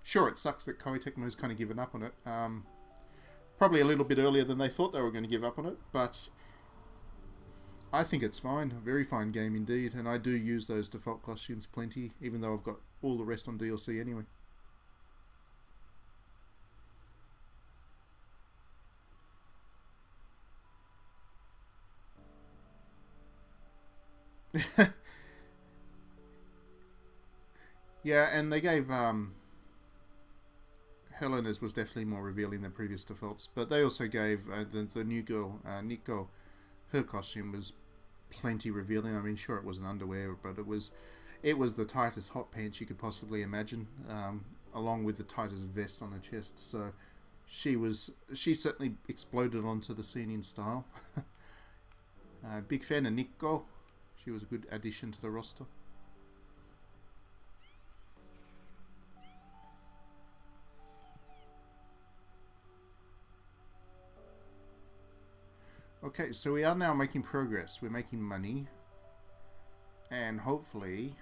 Sure, it sucks that Koei Tecmo's kind of given up on it. Probably a little bit earlier than they thought they were going to give up on it, but I think it's fine. A very fine game indeed, and I do use those default costumes plenty, even though I've got all the rest on DLC anyway. Yeah, and they gave Helena's was definitely more revealing than previous defaults, but they also gave the new girl, Nico, her costume was plenty revealing. I mean, sure, it wasn't underwear, but it was the tightest hot pants you could possibly imagine, along with the tightest vest on her chest. So she certainly exploded onto the scene in style. Big fan of Nico. She was a good addition to the roster. Okay, so we are now making progress. We're making money. And hopefully,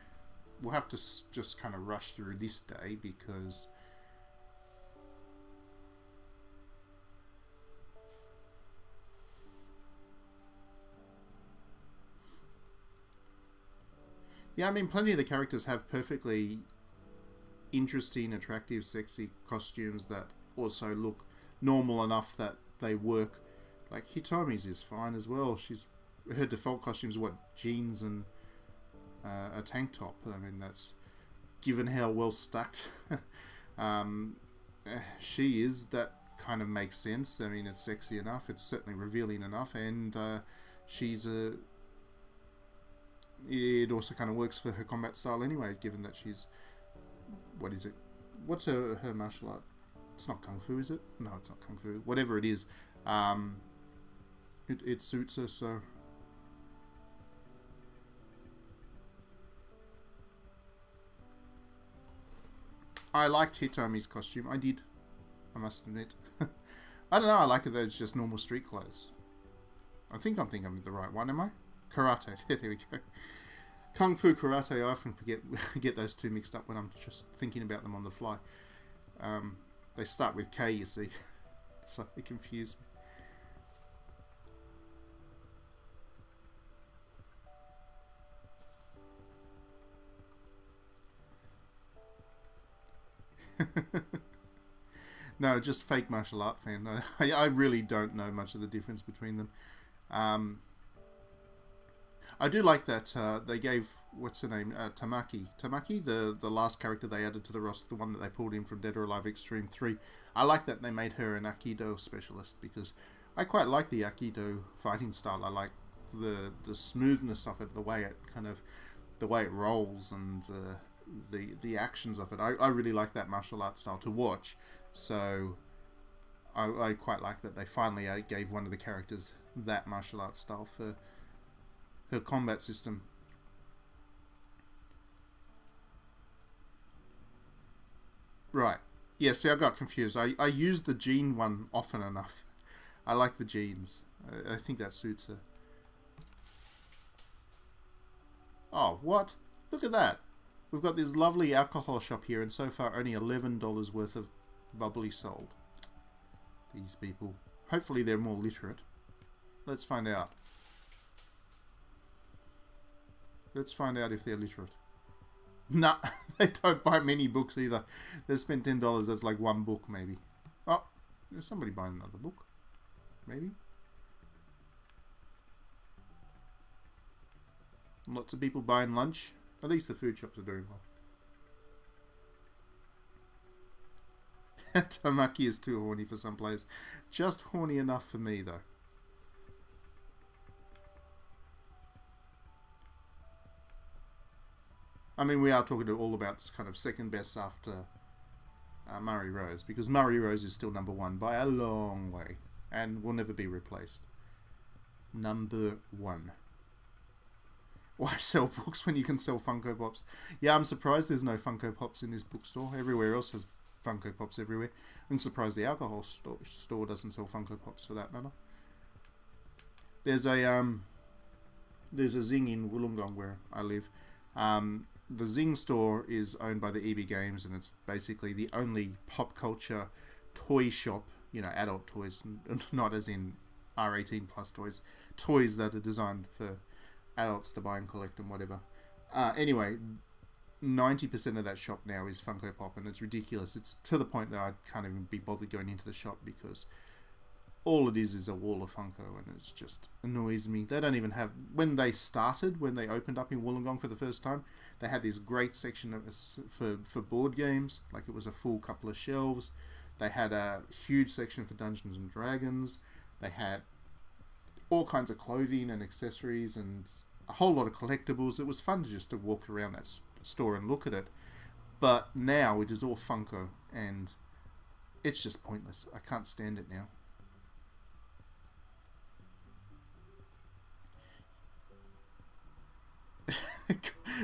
we'll have to just kind of rush through this day because yeah, I mean, plenty of the characters have perfectly interesting, attractive, sexy costumes that also look normal enough that they work. Like Hitomi's is fine as well. Her default costume is jeans and a tank top. I mean, that's given how well stacked she is. That kind of makes sense. I mean, it's sexy enough. It's certainly revealing enough, and it also kind of works for her combat style anyway, given that she's... What is it? What's her martial art? It's not Kung Fu, is it? No, it's not Kung Fu. Whatever it is. It suits her, so... I liked Hitomi's costume. I did. I must admit. I don't know, I like it that it's just normal street clothes. I think I'm thinking of the right one, am I? Karate. There we go. Kung Fu Karate, I often get those two mixed up when I'm just thinking about them on the fly. They start with K, you see. So they confuse me. No, just fake martial art fan. I really don't know much of the difference between them. I do like that they gave, what's her name, Tamaki, the last character they added to the roster, the one that they pulled in from Dead or Alive Extreme 3. I like that they made her an Aikido specialist because I quite like the Aikido fighting style. I like the smoothness of it, the way it rolls, and the actions of it. I really like that martial art style to watch. So I quite like that they finally gave one of the characters that martial art style for her combat system. Right. Yeah, see, I got confused. I used the jean one often enough. I like the jeans. I think that suits her. Oh, what? Look at that. We've got this lovely alcohol shop here, and so far only $11 worth of bubbly sold. These people. Hopefully they're more literate. Let's find out. Let's find out if they're literate. Nah, they don't buy many books either. They spent $10. That's like one book, maybe. Oh, there's somebody buying another book. Maybe. Lots of people buying lunch. At least the food shops are doing well. Tamaki is too horny for some players. Just horny enough for me, though. I mean, we are talking all about kind of second best after Murray Rose, because Murray Rose is still number one by a long way and will never be replaced. Number one. Why sell books when you can sell Funko Pops? Yeah, I'm surprised there's no Funko Pops in this bookstore. Everywhere else has Funko Pops everywhere. I'm surprised the alcohol store doesn't sell Funko Pops for that matter. There's a Zing in Wollongong where I live. The Zing store is owned by the EB Games, and it's basically the only pop culture toy shop, you know, adult toys, not as in R18 plus toys, toys that are designed for adults to buy and collect and whatever. Anyway, 90% of that shop now is Funko Pop, and it's ridiculous. It's to the point that I can't even be bothered going into the shop because all it is a wall of Funko, and it just annoys me. They don't even have... When they opened up in Wollongong for the first time, they had this great section for board games. Like, it was a full couple of shelves. They had a huge section for Dungeons and Dragons. They had all kinds of clothing and accessories and a whole lot of collectibles. It was fun just to walk around that store and look at it. But now it is all Funko, and it's just pointless. I can't stand it now.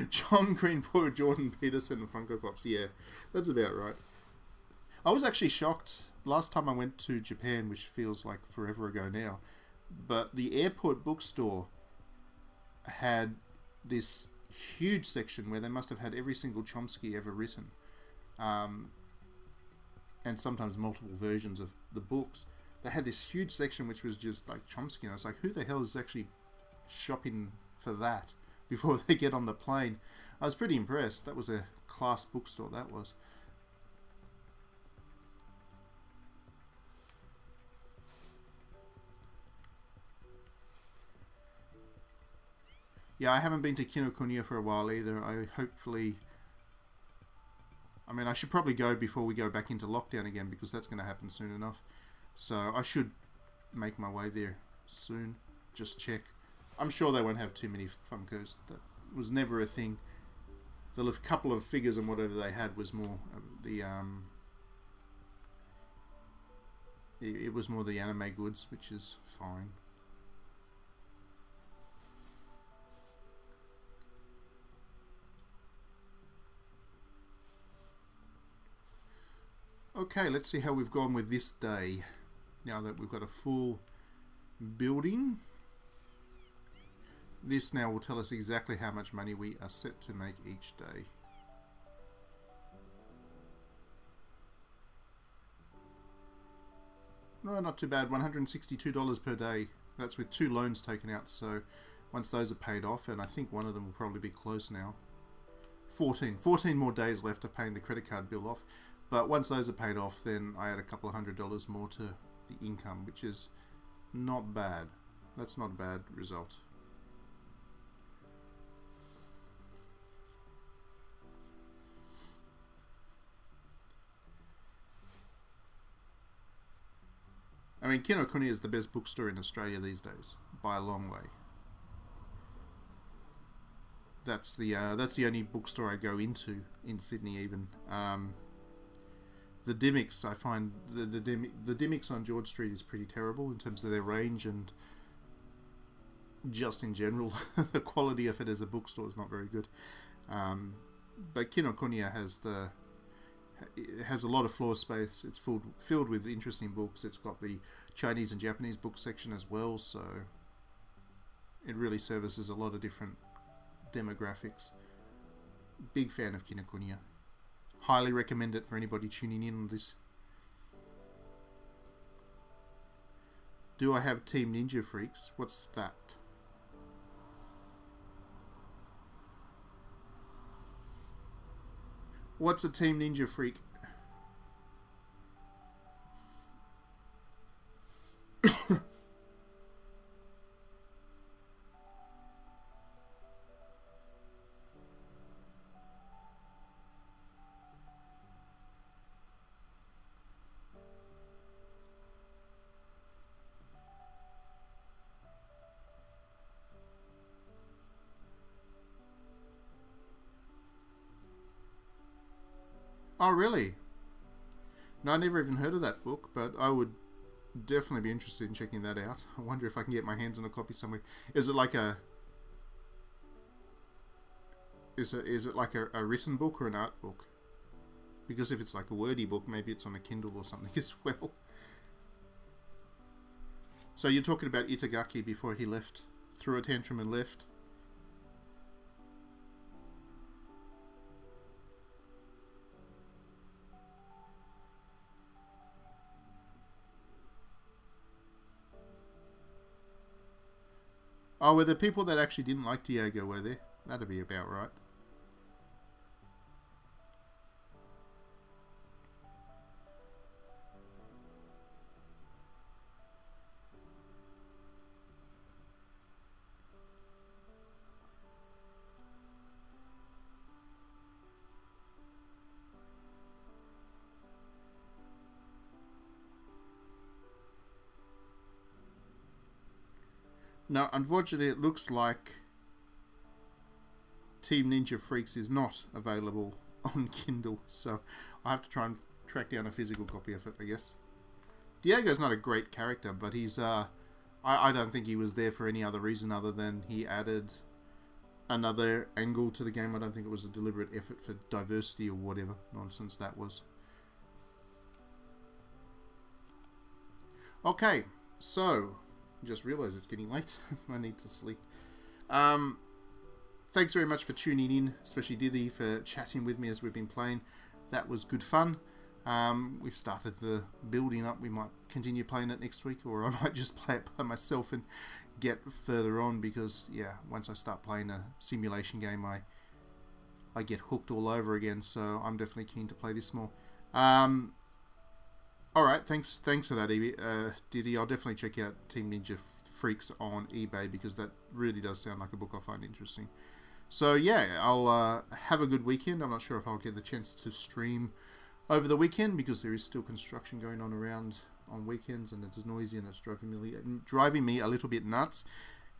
John Green, poor Jordan Peterson and Funko Pops. Yeah, that's about right. I was actually shocked last time I went to Japan, which feels like forever ago now, but the airport bookstore had this huge section where they must have had every single Chomsky ever written, and sometimes multiple versions of the books. They had this huge section which was just like Chomsky, and I was like, who the hell is actually shopping for that before they get on the plane? I was pretty impressed. That was a class bookstore, that was. Yeah, I haven't been to Kinokuniya for a while either. I mean, I should probably go before we go back into lockdown again, because that's going to happen soon enough. So I should make my way there soon. Just check. I'm sure they won't have too many Funkos. That was never a thing. The couple of figures and whatever they had was more it was more the anime goods, which is fine. Okay, let's see how we've gone with this day. Now that we've got a full building. This now will tell us exactly how much money we are set to make each day. No, not too bad. $162 per day. That's with 2 loans taken out, so once those are paid off, and I think one of them will probably be close now. 14 more days left of paying the credit card bill off. But once those are paid off, then I add a couple of $100 more to the income, which is not bad. That's not a bad result. I mean, Kinokuniya is the best bookstore in Australia these days, by a long way. That's the only bookstore I go into in Sydney, even. The Dimmicks, I find the Dimmicks on George Street is pretty terrible in terms of their range, and just in general the quality of it as a bookstore is not very good. But Kinokuniya has a lot of floor space. It's filled with interesting books. It's got the Chinese and Japanese book section as well, so it really services a lot of different demographics. Big fan of Kinokuniya. Highly recommend it for anybody tuning in on this. Do I have Team Ninja Freaks? What's that? What's a Team Ninja Freak? Oh, really? No, I never even heard of that book, but I would definitely be interested in checking that out. I wonder if I can get my hands on a copy somewhere. Is it like a... Is it like a written book or an art book? Because if it's like a wordy book, maybe it's on a Kindle or something as well. So you're talking about Itagaki before he left, threw a tantrum and left. Oh, were there people that actually didn't like Diego, were there? That'd be about right. No, unfortunately, it looks like Team Ninja Freaks is not available on Kindle, so I have to try and track down a physical copy of it, I guess. Diego's not a great character, but he's, I don't think he was there for any other reason other than he added another angle to the game. I don't think it was a deliberate effort for diversity or whatever nonsense that was. Okay, so... just realised it's getting late. I need to sleep. Thanks very much for tuning in, especially Diddy for chatting with me as we've been playing. That was good fun. We've started the building up. We might continue playing it next week, or I might just play it by myself and get further on, because yeah, once I start playing a simulation game, I get hooked all over again. So I'm definitely keen to play this more. Alright, thanks for that, Diddy. I'll definitely check out Team Ninja Freaks on eBay, because that really does sound like a book I find interesting. So yeah, I'll have a good weekend. I'm not sure if I'll get the chance to stream over the weekend, because there is still construction going on around on weekends, and it's noisy and it's driving me a little bit nuts,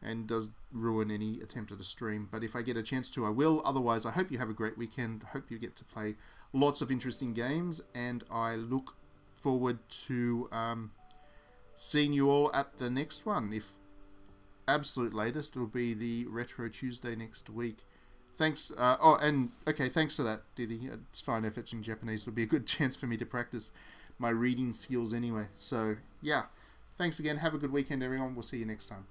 and does ruin any attempt at a stream. But if I get a chance to, I will. Otherwise, I hope you have a great weekend. I hope you get to play lots of interesting games, and I look forward to seeing you all at the next one. If absolute latest, it'll be the Retro Tuesday next week. Thanks. Thanks for that, Diddy. It's fine if it's in Japanese. It'll be a good chance for me to practice my reading skills anyway. So yeah, thanks again. Have a good weekend, everyone. We'll see you next time.